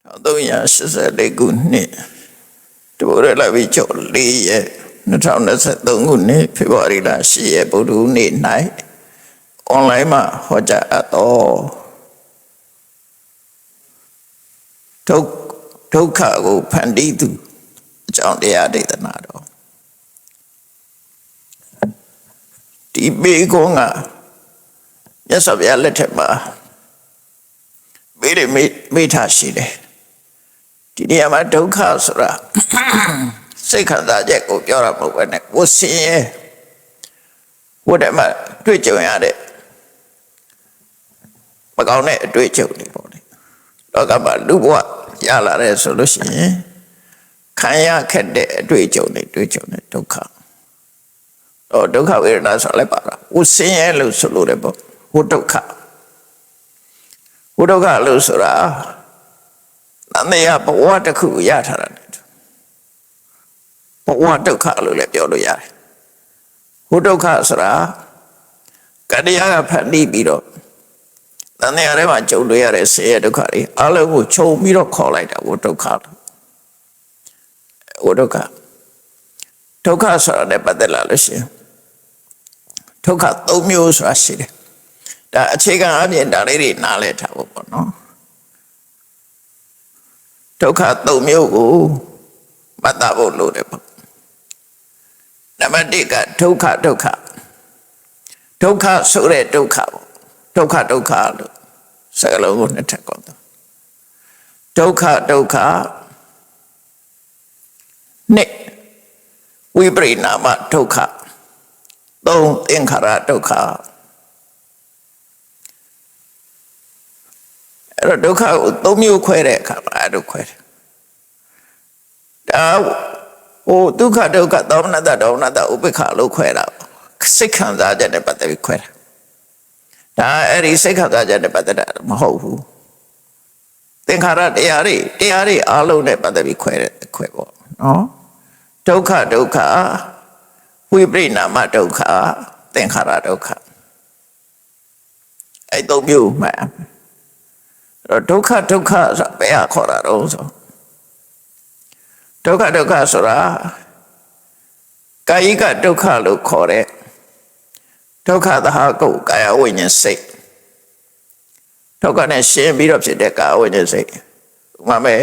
1384ခုနှစ်တဘောရလာပြီးကျော်4ရက်2023ခုနှစ်ဖေဖော်ဝါရီလ10ရက်ဗုဒ္ဓဟူးနေ့၌အွန်လိုင်းမှာဟောကြားအပ်သောဒုက္ခကိုဖန်တီးသူအကြောင်းတရားဒေသနာတော်ဒီဘေကုန်းကမြတ်စွာဘုရားလက်ထက်မှာမေထရှိတယ်ဒီနေရာမှာဒုက္ခဆိုတာစိတ်ခံစားချက်ကိုပြောတာမဟုတ်ဘဲနဲ့ဝဆင်းရဲဝတ်တယ်မှာတွေ့ကြုံရတဲ့မကောင်းတဲ့အတွေ့အကြုံတွေပေါ့လေလောကမှာလူဘဝရလာတဲ့ဆိုလို့ရှိရင်ခံရခက်တဲ့အတွေ့အကြုံတွေတွေ့ကြုံတဲ့ဒုက္ခဒုက္ခဝေဒနာဆိုလည်းပါတာဝဆင်းရဲလို့ဆိုလို့တယ်ပေါ့ဝဒုက္ခဝဒုက္ခလို့ဆိုတာအမေကဘဝတစ်ခုရထားတာဘဝဒုက္ခလို့လည်းပြောလို့ရတယ်ဝဒုက္ခဆိုတာကတရားကဖန်တီးပြီးတော့တန်တရားထဲမှာကြုံတွေ့ရတဲ့ဆင်းရဲဒုက္ခတွေအလုံးကိုခြုံပြီးတော့ခေါ်လိုက်တာဝဒုက္ခဝဒုက္ခဒုက္ခဆိုတာလည်းပတ်သက်လာလို့ရှိရင်ဒုက္ခ၃မျိုးဆိုတာရှိတယ်ဒါအခြေခံအပြင်ဒါလေးတွေနားလည်ထားဖို့ပေါ့နော်ဒုက္ခ၃မျိုးကိုမှတ်သားဖို့လိုတယ်ပေါ့နံပါတ်၁ကဒုက္ခဆိုတဲ့ဒုက္ခပေါ့ဒုက္ခလို့စကားလုံးကိုနှစ်ထပ်ကောတော့ဒုက္ခနှစ်ဝိပရိနာမဒုက္ခသုံးသင်္ခါရဒုက္ခအဲ့တော့ဒုက္ခကို၃မျိုးခွဲတဲ့အခါမှာအဲ့လိုခွဲတယ်ဒါဒုက္ခဒေါမနတဒေါမနတဥပေက္ခလို့ခွဲတာစိတ်ခံစားချက်နဲ့ပတ်သက်ပြီးခွဲတာဒါအဲ့ဒီစိတ်ခံစားချက်နဲ့ပတ်သက်တာမဟုတ်ဘူးသင်္ခါရတရားတွေအားလုံးနဲ့ပတ်သက်ပြီးခွဲပေါ့နော်ဒုက္ခဝိပရိနာမဒုက္ခသင်္ခါရဒုက္ခအဲ့၃မျိုးမှန်ဒုက္ခဆိုတာဘယ်ခေါ်တာတော့ဆိုဒုက္ခဆိုတာကာယကဒုက္ခလို့ခေါ်တဲ့ဒုက္ခသဟကုတ်ကာယဝိညာဉ်စိတ်ဒုက္ခနဲ့ရှင်းပြီးတော့ဖြစ်တဲ့ကာယဝိညာဉ်စိတ်ဥပမာ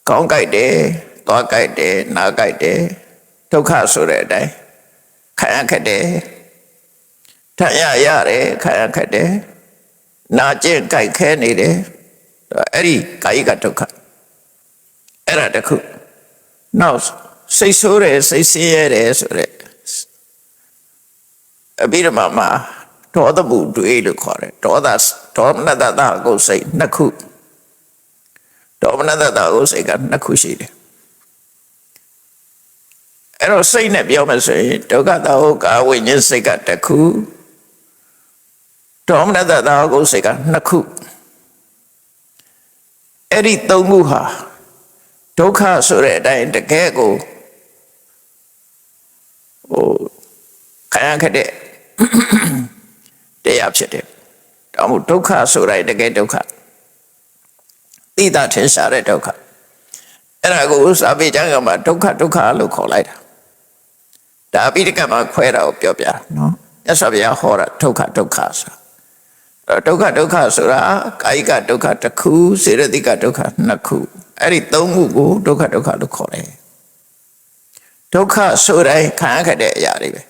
ကောင်းကြိုက်တယ်သွားကြိုက်တယ်နားကြိုက်တယ်ဒုက္ခဆိုတဲ့အတိုင်းခံရခက်တယ်ထရရတယ်ခံရခက်တယ်နာကျင်ကြိုက်ခဲနေတယ်အဲ့ဒီကာယကဒုက္ခအဲ့ဒါတခုနောက်စိတ်ဆိုးတယ်စိတ်ဆင်းရဲတယ်ဆိုတဲ့အဘိဓမ္မာမှာဒေါသမှုတွေးလို့ခေါ်တယ်ဒေါမနတတကိုစိတ်နှစ်ခုဒေါမနတတကိုစိတ်ကနှစ်ခုရှိတယ်အဲ့တော့စိတ်နဲ့ပြောမယ်ဆိုရင်ဒုက္ခတဟောကာဝိညာဉ်စိတ်ကတစ်ခုဒေါမနတတကိုစိတ်ကနှစ်ခုအဲ့ဒီသုံးခုဟာဒုက္ခဆိုတဲ့အတိုင်းတကယ်ကိုခံရခဲ့တဲ့တရားဖြစ်တယ်ဒါမှမဟုတ်ဒုက္ခဆိုတဲ့တကယ်ဒုက္ခသိတာထင်ရှားတဲ့ဒုက္ခအဲ့ဒါကိုစာပေကျမ်းကမှာဒုက္ခလို့ခေါ်လိုက်တာဒါအပိဋကမှာခွဲတာကိုပြောပြတာနော်မြတ်စွာဘုရားဟောတာဒုက္ခဆိုတာဒုက္ခဆိုတာကာယကဒုက္ခတစ်ခုစေတသိကဒုက္ခနှစ်ခုအဲ့ဒီသုံးခုကိုဒုက္ခလို့ခေါ်တယ်ဒုက္ခဆိုတဲ့ခံရခဲ့တဲ့အရာတွေပဲ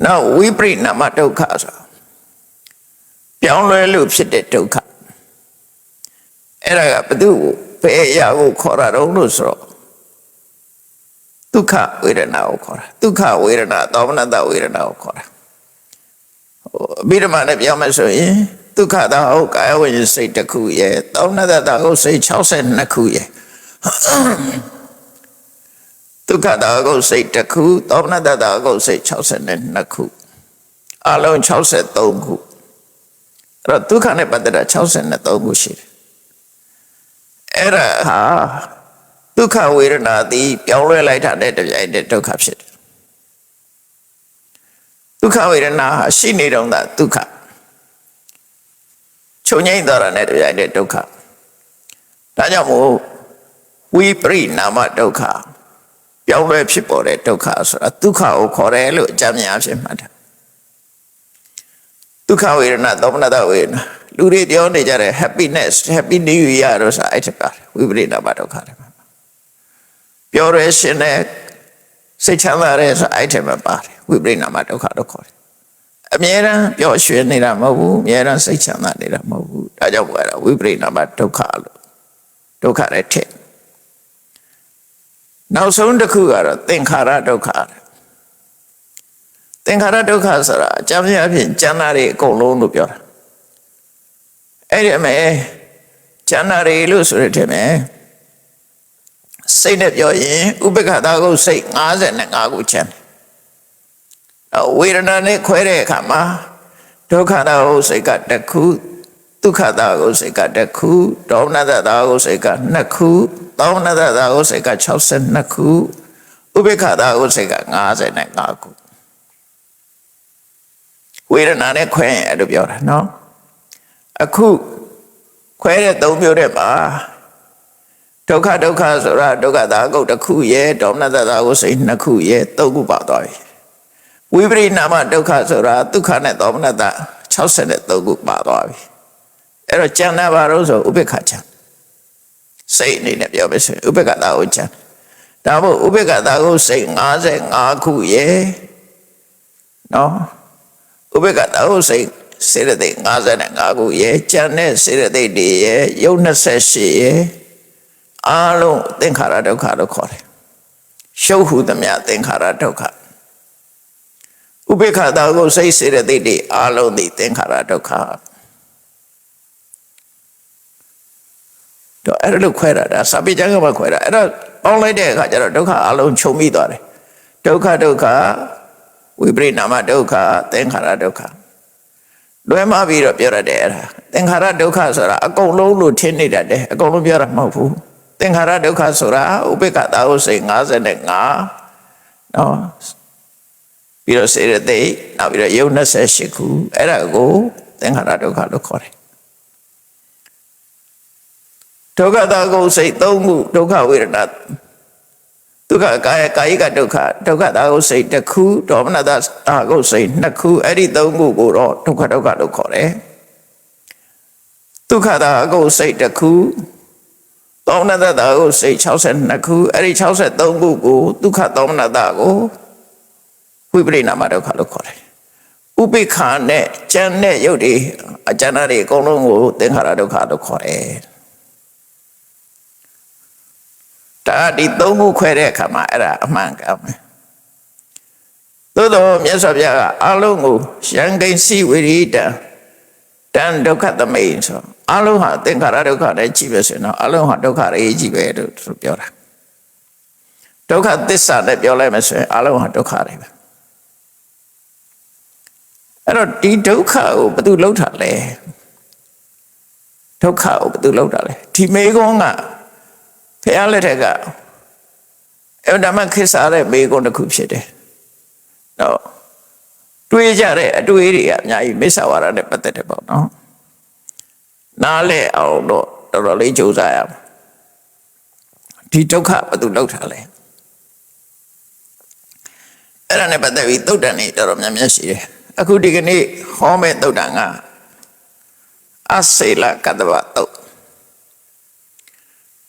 နောက်ဝိပရိနာမဒုက္ခဆိုပြောင်းလဲလို့ဖြစ်တဲ့ဒုက္ခအဲ့ဒါကဘယ်သူ့ကိုဘယ်အရာကိုခေါ်တာတော့လို့ဆိုတော့ဒုက္ခဝေဒနာကိုခေါ်တာဒုက္ခဝေဒနာသောမနတဝေဒနာကိုခေါ်တာအဘိဓမ္မာနဲ့ပြောမယ်ဆိုရင်ဒုက္ခတဟောကာယဝိညာဉ်စိတ်တစ်ခုရဲ့သောမနတတဟောစိတ်62ခုရဲ့ဒုက္ခတဟောစိတ်တစ်ခုသောမနတတဟောစိတ်62ခုအလုံး63ခုအဲ့တော့ဒုက္ခနဲ့ပတ်သက်တာ63ခုရှိတယ်အဲ့ဒါဟာဒုက္ခဝေဒနာသည်ပြောင်းလဲလိုက်တာတဲ့တရားတဲ့ဒုက္ခဖြစ်တယ်ဒုက္ခဝေဒနာဟာရှိနေတော့တာဒုက္ခ ချုပ်ငိမ့်သွားတာနဲ့တပြိုင်တည်းဒုက္ခဒါကြောင့်မို့ဝိပရိနာမဒုက္ခပြောင်းလဲဖြစ်ပေါ်တဲ့ဒုက္ခဆိုတာဒုက္ခကိုခေါ်တယ်လို့အကြမ်းများဖြစ်မှတ်တယ်ဒုက္ခဝေဒနာသောမနတဝေဒနာလူတွေပြောနေကြတဲ့ happiness happy new year လို့ဆိုတာအဲ့ဒါပါဝိပရိနာမဒုက္ခတွေမှာပြောရရှင်တဲ့စိတ်ချမ်းသာတဲ့ဆိုအဲ့ဒါမှာပါတယ်ဝိပရိနာမဒုက္ခလို့ခေါ်တယ်အမြဲတမ်းပျော်ရွှင်နေတာမဟုတ်ဘူးအမြဲတမ်းစိတ်ချမ်းသာနေတာမဟုတ်ဘူးဒါကြောင့်အဲ့ဒါဝိပရိနာမဒုက္ခလို့ဒုက္ခတဲ့ထက်နောက်ဆုံးတစ်ခုကတော့သင်္ခါရဒုက္ခသင်္ခါရဒုက္ခဆိုတာအကျမ်းများဖြင့်ကျမ်းစာတွေအကုန်လုံးလို့ပြောတာအဲ့ဒီအမေကျမ်းစာတွေလို့ဆိုရတဲ့மேစိတ်နဲ့ပြောရင်ဥပက္ခတာကိုစိတ်55ခုကျမ်းဝေဒနာနဲ့ခွဲတဲ့အခါမှာဒုက္ခတာကိုစိတ်ကတစ်ခုဒုက္ခတာကိုစိတ်ကတစ်ခုဒေါမနတာကိုစိတ်က2ခုသောမနတာကိုစိတ်က62ခုဥပက္ခတာကိုစိတ်က55ခုဝေဒနာနဲ့ခွဲရင်အဲ့လိုပြောတာနော်အခုခွဲတဲ့3မျိုးတဲ့ပါဒုက္ခဆိုတာဒုက္ခတာကိုတစ်ခုရဲ့ဒေါမနတာကိုစိတ်2ခုရဲ့3ခုပါသွားပြီဝိပရိနာမဒုက္ခဆိုတာဒုက္ခနဲ့ဒေါမနတာ63ခုပါသွားပြီအဲ့တော့ကျန်တာဘာလို့ဆိုဥပေက္ခကျန်စိတ်အနေနဲ့ပြောမယ်ဆိုရင်ဥပေက္ခတာကိုကျန်ဒါမို့ဥပေက္ခတာကိုစိတ်55ခုရဲ့နော်ဥပေက္ခတာကိုစိတ်စေတသိက်55ခုရဲ့ကျန်တဲ့စေတသိက်တွေရဲ့ယုတ်28ရဲ့အားလုံးသင်္ခါရဒုက္ခလို့ခေါ်တယ်ရှုပ်ဟုသမျှသင်္ခါရဒုက္ခဥပေက္ခတာကိုစိတ်စေတသိက်တွေအားလုံးဒီသင်္ခါရဒုက္ခတော့အဲ့လိုခွဲတာဒါစာပေကျမ်းကမှခွဲတာအဲ့တော့ပေါင်းလိုက်တဲ့အခါကျတော့ဒုက္ခအလုံးခြုံမိသွားတယ်ဒုက္ခဝိပရိနာမဒုက္ခသင်္ခါရဒုက္ခလွဲမှားပြီးတော့ပြောရတယ်အဲ့ဒါသင်္ခါရဒုက္ခဆိုတာအကုန်လုံးလို့ထင်နေတတ်တယ်အကုန်လုံးပြောတာမဟုတ်ဘူးသင်္ခါရဒုက္ခဆိုတာဥပေက္ခတာကိုစိတ်55နော်ပြီးတော့စေတသိက်နောက်ပြီးတော့ယုတ်28ခုအဲ့ဒါကိုသင်္ခါရဒုက္ခလို့ခေါ်တယ်ဒုက္ခတာကိုစိတ်3ခုဒုက္ခဝေဒနာဒုက္ခကာယကဒုက္ခတာကိုစိတ်1ခုဒေါမနတာကိုစိတ်2ခုအဲ့ဒီ3ခုကိုတော့ဒုက္ခလို့ခေါ်တယ်ဒုက္ခတာကိုစိတ်1ခုဒေါမနတာကိုစိတ်62ခုအဲ့ဒီ63ခုကိုဒုက္ခဒေါမနတာကိုဝိပရိနာမဒုက္ခလို့ခေါ်တယ်ဥပိ္ပခာနဲ့ကျန်တဲ့ယုတ်တွေအကျဉ်းတွေအကုန်လုံးကိုသင်္ခါရဒုက္ခလို့ခေါ်တယ်ဒါဒီ3ခုခွဲတဲ့အခါမှာအဲ့ဒါအမှန်ကန်မယ်သို့တော့မြတ်စွာဘုရားကအလုံးကိုယံကိဉ္စီဝိရိတံတံဒုက္ခသမိန်ဆိုအလုံးဟာသင်္ခါရဒုက္ခနဲ့ကြည့်ပဲဆိုရင်တော့အလုံးဟာဒုက္ခတွေကြီးပဲလို့သူပြောတာဒုက္ခသစ္စာနဲ့ပြောလိုက်မယ်ဆိုရင်အလုံးဟာဒုက္ခတွေပဲအဲ့တော့ဒီဒုက္ခကိုဘယ်သူလောက်တာလဲဒုက္ခကိုဘယ်သူလောက်တာလဲဒီမေကုန်းကဖះလက်ထက်ကအဲ့ဒါမှခေတ်စားတဲ့မေကုန်းတစ်ခုဖြစ်တယ်တော့တွေးကြတဲ့အတွေးတွေကအများကြီးမိစ္ဆာဝါဒနဲ့ပတ်သက်တယ်ပေါ့နော်နားလဲအောင်တော့တော်တော်လေးကြိုးစားရမယ်ဒီဒုက္ခဘယ်သူလောက်တာလဲအဲ့ဒါနဲ့ပတ်သက်ပြီးသုတ်တန်တွေတော်တော်များများရှိတယ်အခုဒီကနေ့ဟောမဲ့သုတ်တန်ကအစေလကတ္တဝသုတ်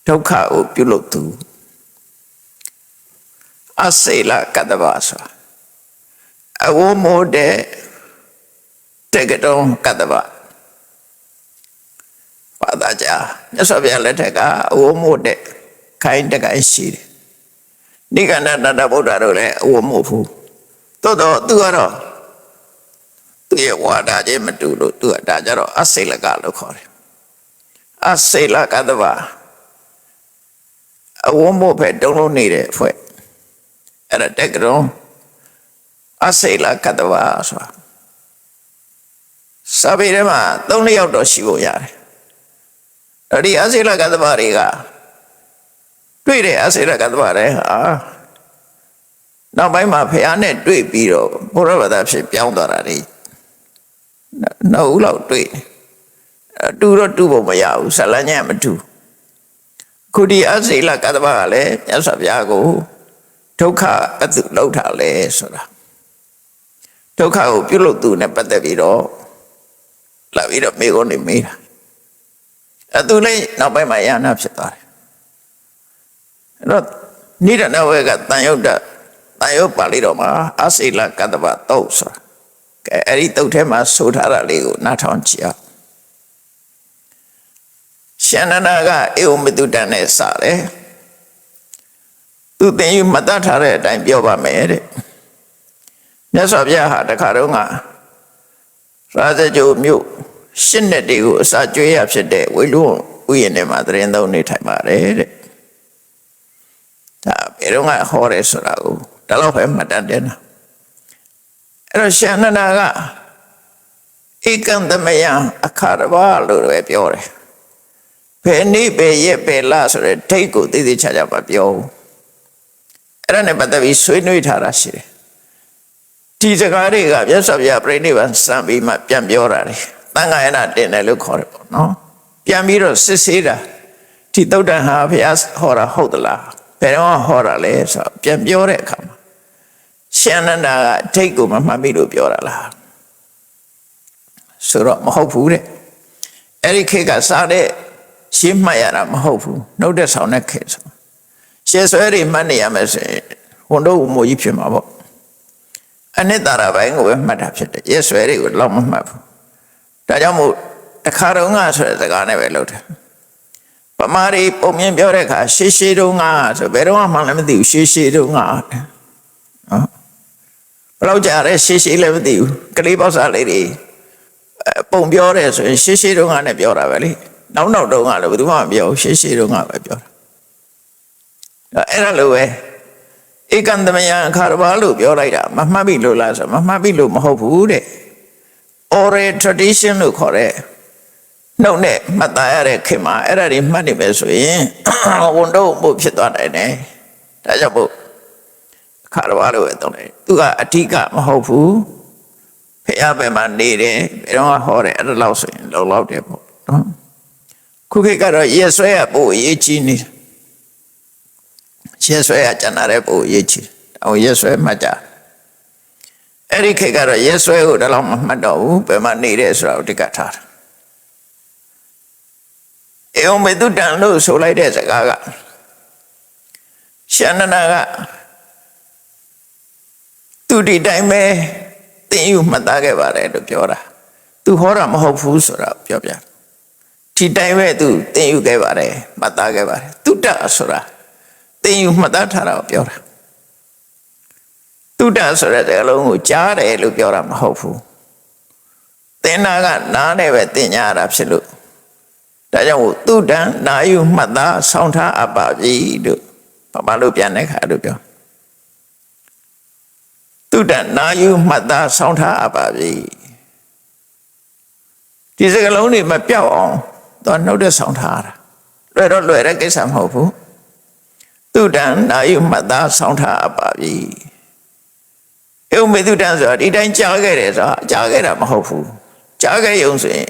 ဒုက္ခကိုပြုလုပ်သူအစေလကတ္တဝဆိုတာအဝမိုးတဲ့တက္ကတုံကတ္တဝဘာသာကြားမြတ်စွာဘုရားလက်ထက်ကအဝမိုးတဲ့ခိုင်းတကိုင်းရှိတယ်နိဂန္ဓတတဗုဒ္ဓတို့လည်းအဝမိုးဘူးသို့တော့သူကတော့သူရဲ့ဝါဒချင်းမတူလို့သူကဒါကြတော့အစေလကလို့ခေါ်တယ်အစေလကတ္တဝအဝမို့ပဲတုံးလုံးနေတဲ့ဖွဲ့အဲ့ဒါတက္ကရုံအစေလကတ္တဝဆိုတာစာပေထဲမှာ3-4ယောက်တော့ရှိဖို့ရတယ်အဲ့ဒီအစေလကတ္တဝတွေကတွေ့တဲ့အစေလကတ္တဝတွေဟာနောက်ပိုင်းမှာဖះနဲ့တွေ့ပြီးတော့ဘုရားဘာသာဖြစ်ပြောင်းသွားတာတွေနှုတ်လောက်တွေ့ တူတော့တူဖို့မရဘူးဇလညံမတူခုဒီအစိလကတ္တဗကလည်းမြတ်စွာဘုရားကိုဒုက္ခဘယ်သူလောက်ထားလဲဆိုတာဒုက္ခကိုပြုလုပ်သူနဲ့ပတ်သက်ပြီးတော့လာပြီးတော့မိကုန်နေမိတာသူလည်းနောက်ပိုင်းမှာယန္နာဖြစ်သွားတယ်အဲ့တော့နိဒနဝေကတန်ယုတ်တန်ယုတ်ပါဠိတော်မှာအစိလကတ္တဗတုတ်ဆိုတာကဲအဲ့ဒီတုတ်ထဲမှာဆိုထားတာလေးကိုနားထောင်ကြည့်အောင်ရှင်နနာကဧဝမတုတန်နဲ့စတယ်သူသင်ယူမတတ်ထားတဲ့အတိုင်းပြောပါမယ်တဲ့မြတ်စွာဘုရားဟာတခါတော့ကရာဇဂိုမြို့ရှစ်နှစ်တွေကိုအစာကျွေးရဖြစ်တဲ့ဝေလူဥယျာဉ်ထဲမှာသရင်သုံးနေထိုင်ပါတယ်တဲ့ဒါဘယ်တော့မှဟောရဲဆိုတာကိုဒါတော့ပဲမှတ်တတ်တယ်နော်အဲ့တော့ရှင်နနာကဧကံသမယအခါရဘာလို့ပဲပြောတယ်ဘယ်နေ့ပဲရက်ပဲလားဆိုတဲ့ဒိတ်ကိုသိသိချာချာမပြောဘူးအဲ့ဒါနဲ့ပတ်သက်ပြီးဆွေးနွေးထားတာရှိတယ်ဒီစကားတွေကမြတ်စွာဘုရားပြိဋိဘံစံပြီးမှပြန်ပြောတာလေသံဃာယနာတင်တယ်လို့ခေါ်တယ်ပေါ့နော်ပြန်ပြီးတော့စစ်ဆေးတာဒီသုတ်တန်ဟာဘုရားဟောတာဟုတ်သလားဘယ်တော့ဟောတာလဲဆိုတော့ပြန်ပြောတဲ့အခါမှာရှင်နန္ဒာကဒိတ်ကိုမမှတ်မိလို့ပြောတာလားဆိုတော့မဟုတ်ဘူးတဲ့အဲ့ဒီခေတ်ကစားတဲ့ရှင်းမှတ်ရတာမဟုတ်ဘူးနှုတ်တဲ့ဆောင်တဲ့ခေတ်ဆိုရှေ့ဆွဲတွေမှတ်နေရမယ်ဆိုရင်ဝန်တော့မိုးကြီးဖြစ်မှာပေါ့အနှစ်သာရပိုင်းကိုပဲမှတ်တာဖြစ်တယ်ရက်ဆွဲတွေကိုလောက်မမှတ်ဘူးဒါကြောင့်မို့အခါတုန်းကဆိုတဲ့စကားနဲ့ပဲလုပ်တယ်ပမာရီပုံမြင်ပြောတဲ့အခါရှေးရှေးတုန်းကဆိုဘယ်တော့မှလည်းမသိဘူးရှေးရှေးတုန်းကနော်ဘယ်လောက်ကြာလဲရှေးရှေးလည်းမသိဘူးကလေးပေါက်စားလေးတွေပုံပြောတယ်ဆိုရင်ရှေးရှေးတုန်းကနဲ့ပြောတာပဲလေနောက်တုန်းကလည်းဘယ်သူမှမပြောဘူးရှေးရှေးတုန်းကပဲပြောတာအဲ့ဒါလိုပဲဧကံသမယအခါရဘာလို့ပြောလိုက်တာမမှတ်ပြီလို့လားဆိုမမှတ်ပြီလို့မဟုတ်ဘူးတဲ့ oral tradition လို့ခေါ်တဲ့နှုတ်နဲ့မှတ်သားရတဲ့ခင်မှာအဲ့ဒါတွေမှတ်နေမယ်ဆိုရင်ဝန်တော့မှုဖြစ်သွားနိုင်တယ်ဒါကြောင့်မို့အခါရဘာလို့ပဲတောင်းတယ်သူကအဓိကမဟုတ်ဘူးဖះပဲမှာနေတယ်ဘယ်တော့ဟောတယ်အဲ့ဒါလောက်ဆိုရင်လုံလောက်တယ်ပေါ့နော်ခုခေတ်ကတော့ရက်ဆွဲရပို့အရေးကြီးနေရက်ဆွဲရကျန်တဲ့ပို့အရေးကြီးအောင်ရက်ဆွဲမှတ်ကြအဲ့ဒီခေတ်ကတော့ရက်ဆွဲကိုဒါလောက်မမှတ်တော့ဘူးဘယ်မှာနေတယ်ဆိုတာကိုတိကထားတာဧဝမေတုတံလို့ဆိုလိုက်တဲ့စကားကရှင်နနာကသူဒီတိုင်းပဲသင်ယူမှတ်သားခဲ့ပါတယ်လို့ပြောတာသူဟောတာမဟုတ်ဘူးဆိုတာပြောပြဒီတိုင်းပဲသူသင်ယူခဲ့ပါတယ်မှတ်သားခဲ့ပါတယ်တုတ္တဆိုတာသင်ယူမှတ်သားထားတာကိုပြောတာတုတ္တဆိုတဲ့စကားလုံးကိုကြားတယ်လို့ပြောတာမဟုတ်ဘူးသင်နာကနားနဲ့ပဲသင်ညာရတာဖြစ်လို့ဒါကြောင့်တုတ္တံနာယူမှတ်သားဆောင်းထားအပ်ပါပြီလို့ဘာလို့ပြန်တဲ့ခါလို့ပြောတုတ္တနာယူမှတ်သားဆောင်းထားအပ်ပါပြီဒီစကားလုံးတွေမပြောက်အောင်တော့နှုတ်တဲ့ဆောင်းထားတာလွယ်တဲ့ကိစ္စမဟုတ်ဘူးတုတ္တနာယူမှတ်သားဆောင်းထားအပ်ပါပြီဧဝမေတုတံဆိုတာဒီတိုင်းကြားခဲ့တယ်ဆိုတာကြားခဲ့တာမဟုတ်ဘူးကြားခဲ့ရုံဆိုရင်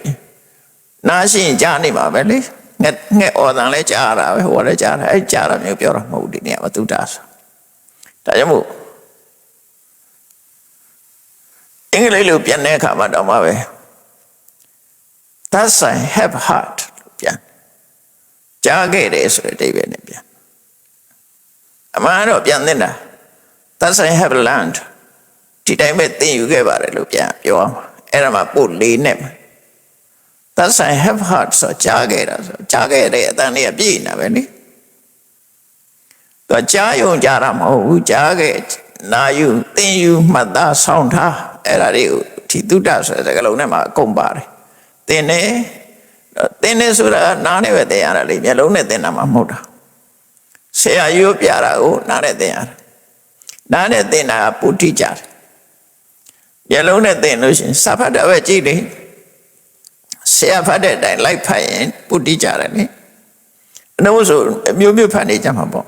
နားရှိရင်ကြားနေမှာပဲလေငှက်အော်တန်လဲကြားရတာပဲဟိုလည်းကြားတာအဲကြားတာမျိုးပြောတာမဟုတ်ဒီနေရာမှာတုတ္တဆိုဒါကြောင့်မို့အင်္ဂလိပ်လိုပြန်တဲ့အခါမှာတော့မှပဲ Thus I have heard ပြန်ကြားခဲ့တယ်ဆိုတဲ့အဓိပ္ပာယ်နဲ့ပြန်အမှန်တော့ပြန်သင့်တာ Thus I have learned ဒီတိုင်းပဲသင်ယူခဲ့ပါတယ်လို့ပြန်ပြောအောင်အဲ့ဒါမှပို့လေးနဲ့ Thus I have heard ဆိုကြားခဲ့တာဆိုကြားခဲ့တဲ့အတန်လေးကပြည့်နေတာပဲလေတော့ကြားယုံကြားတာမဟုတ်ဘူးကြားခဲ့နာယူသင်ယူမှတ်သားဆောင်းထားအဲ့ဒါတွေကိုဒီတုတ္တဆိုတဲ့စကားလုံးထဲမှာအကုန်ပါတယ်သင်နေဆိုတာနားနဲ့ပဲသင်ရတာလေမျက်လုံးနဲ့သင်တာမှမဟုတ်တာဆရာရိုးပြတာကိုနားနဲ့သင်ရတာနားနဲ့သင်တာကပုတိကြတယ်မျက်လုံးနဲ့သင်လို့ရှိရင်စာဖတ်တာပဲကြည့်လေဆရာဖတ်တဲ့အတိုင်းလိုက်ဖတ်ရင်ပုတိကြတယ်လေအနှုတ်ဆိုမျိုးဖတ်နေကြမှာပေါ့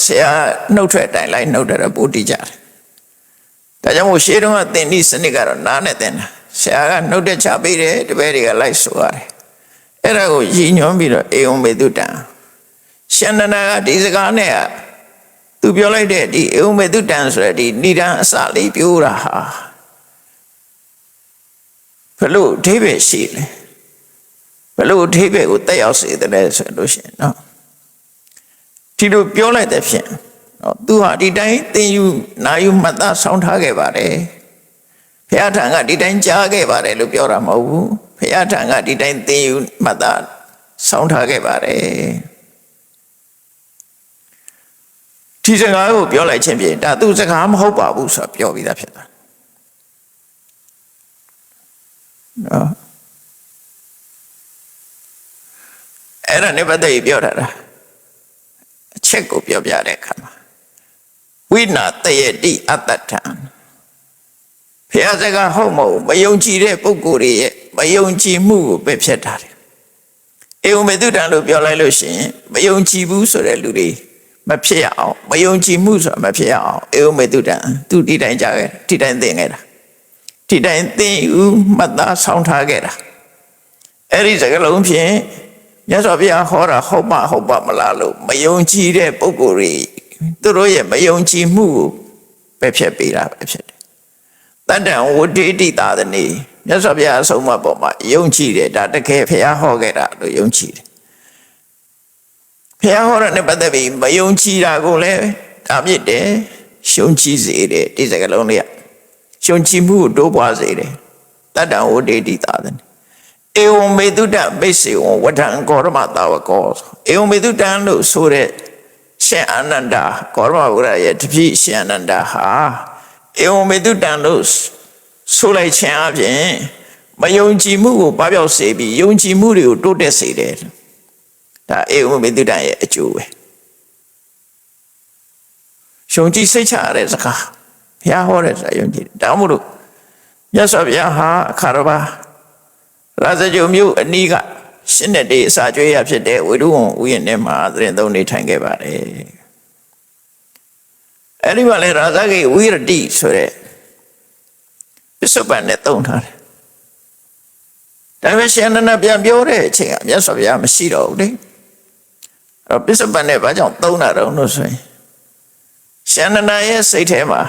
ဆရာနှုတ်ထွက်တိုင်းလိုက်နှုတ်တယ်ပုတိကြတယ် ဒါကြောင့်မို့ရှေးတုန်းကသင်္တိစနစ်ကတော့နားနဲ့သင်တာဆရာကနှုတ်တဲ့ချပေးတယ်တပည့်တွေကလိုက်ဆိုရတယ်အဲ့ဒါကိုရည်ညွှန်းပြီးတော့အေဝံမေတုတံရှန္ဒနာကဒီစကားနဲ့ကသူပြောလိုက်တဲ့ဒီအေဝံမေတုတံဆိုတဲ့ဒီဏိဒံအစလေးပြောတာဟာဘလို့အဓိပ္ပာယ်ရှိလဲဘလို့အဓိပ္ပာယ်ကိုတက်ရောက်စေတယ်ဆိုလို့ရှိရင်နော်ဒီလိုပြောလိုက်တဲ့ဖြင့်နော်သူဟာဒီတိုင်းသင်ယူနာယူမှတ်သားဆောင်းထားခဲ့ပါတယ်ဘုရားထံကဒီတိုင်းကြားခဲ့ပါတယ်လို့ပြောတာမဟုတ်ဘူးဘုရားထံကဒီတိုင်းသင်ယူမှတ်သားဆောင်းထားခဲ့ပါတယ်ဒီစကားကိုပြောလိုက်ခြင်းဖြင့်ဒါသူစကားမဟုတ်ပါဘူးဆိုတော့ပြောပြီးသားဖြစ်သွားနော်အဲ့ဒါနဲ့ပတ်သက်ပြီးပြောတာအချက်ကိုပြောပြတဲ့အခါမှာဝိနာတယတိအတ္တထံဘုရားစကားဟုတ်မဟုတ်မယုံကြည်တဲ့ပုဂ္ဂိုလ်တွေရဲ့မယုံကြည်မှုကိုပဲဖြစ်တာတယ်အေဝံမေတုတံလို့ပြောလိုက်လို့ရှိရင်မယုံကြည်ဘူးဆိုတဲ့လူတွေမဖြစ်ရအောင်မယုံကြည်မှုဆိုတာမဖြစ်ရအောင်အေဝံမေတုတံသူဒီတိုင်းကြားခဲ့ဒီတိုင်းသင်ခဲ့တာဒီတိုင်းသင်ယူမှတ်သားဆောင်းထားခဲ့တာအဲ့ဒီစကားလုံးဖြင့်မြတ်စွာဘုရားဟောတာဟုတ်ပါမလားလို့မယုံကြည်တဲ့ပုဂ္ဂိုလ်တွေသူတို့ရဲ့မယုံကြည်မှုကိုပဲဖြစ်ပေးတာပဲဖြစ်တယ်တတ္တံဝဋ္ဌိတိသာသနေမြတ်စွာဘုရားအဆုံးအမပေါ်မှာယုံကြည်တယ်ဒါတကယ်ဘုရားဟောခဲ့တာလို့ယုံကြည်တယ်ဘုရားဟောတဲ့နဲ့ပတ်သက်ပြီးမယုံကြည်တာကိုလည်းဒါမြစ်တယ်ရှုံကြည်စေတယ်ဒီစကားလုံးလေးကရှုံကြည်မှုကိုတိုးပွားစေတယ်တတ္တံဝဋ္ဌိတိသာသနေဧဝံမေတုတပိစေဝံဝဋ္ဌံဂေါရမတာဝကောဧဝံမေတုတလို့ဆိုတဲ့ရှင်အာနန္ဒာဂေါရမဘုရားရဲ့တပည့်ရှင်အာနန္ဒာဟာဧဝံမေတုတလို့ဆိုလိုက်ခြင်းအပြင်မယုံကြည်မှုကိုပပျောက်စေပြီးယုံကြည်မှုတွေကိုတိုးတက်စေတယ်ဒါဧဝံမေတုတရဲ့အကျိုးပဲယုံကြည်စိတ်ချရတဲ့စကားဘုရားဟောတဲ့စကားယုံကြည်ဒါမှမဟုတ်မြတ်စွာဘုရားဟာအခါတော်ပါရာဇဂုံမြို့အနီးကရှင်းတဲ့တေအစာကျွေးရဖြစ်တဲ့ဝိတုဝံဥယျာဉ်ထဲမှာသရင်သုံးနေထိုင်ခဲ့ပါတယ်အဲ့ဒီမှာလေရာဇဂိဝိရတိဆိုတဲ့ပစ္စုပန်နဲ့သုံးထားတယ်ဒါပေမဲ့ရှင်နန္ဒပြန်ပြောတဲ့အချိန်ကမြတ်စွာဘုရားမရှိတော့ဘူးလေအဲ့တော့ပစ္စုပန်နဲ့ဘာကြောင့်သုံးတာတော့လို့ဆိုရင်ရှင်နန္ဒရဲ့စိတ်ထဲမှာ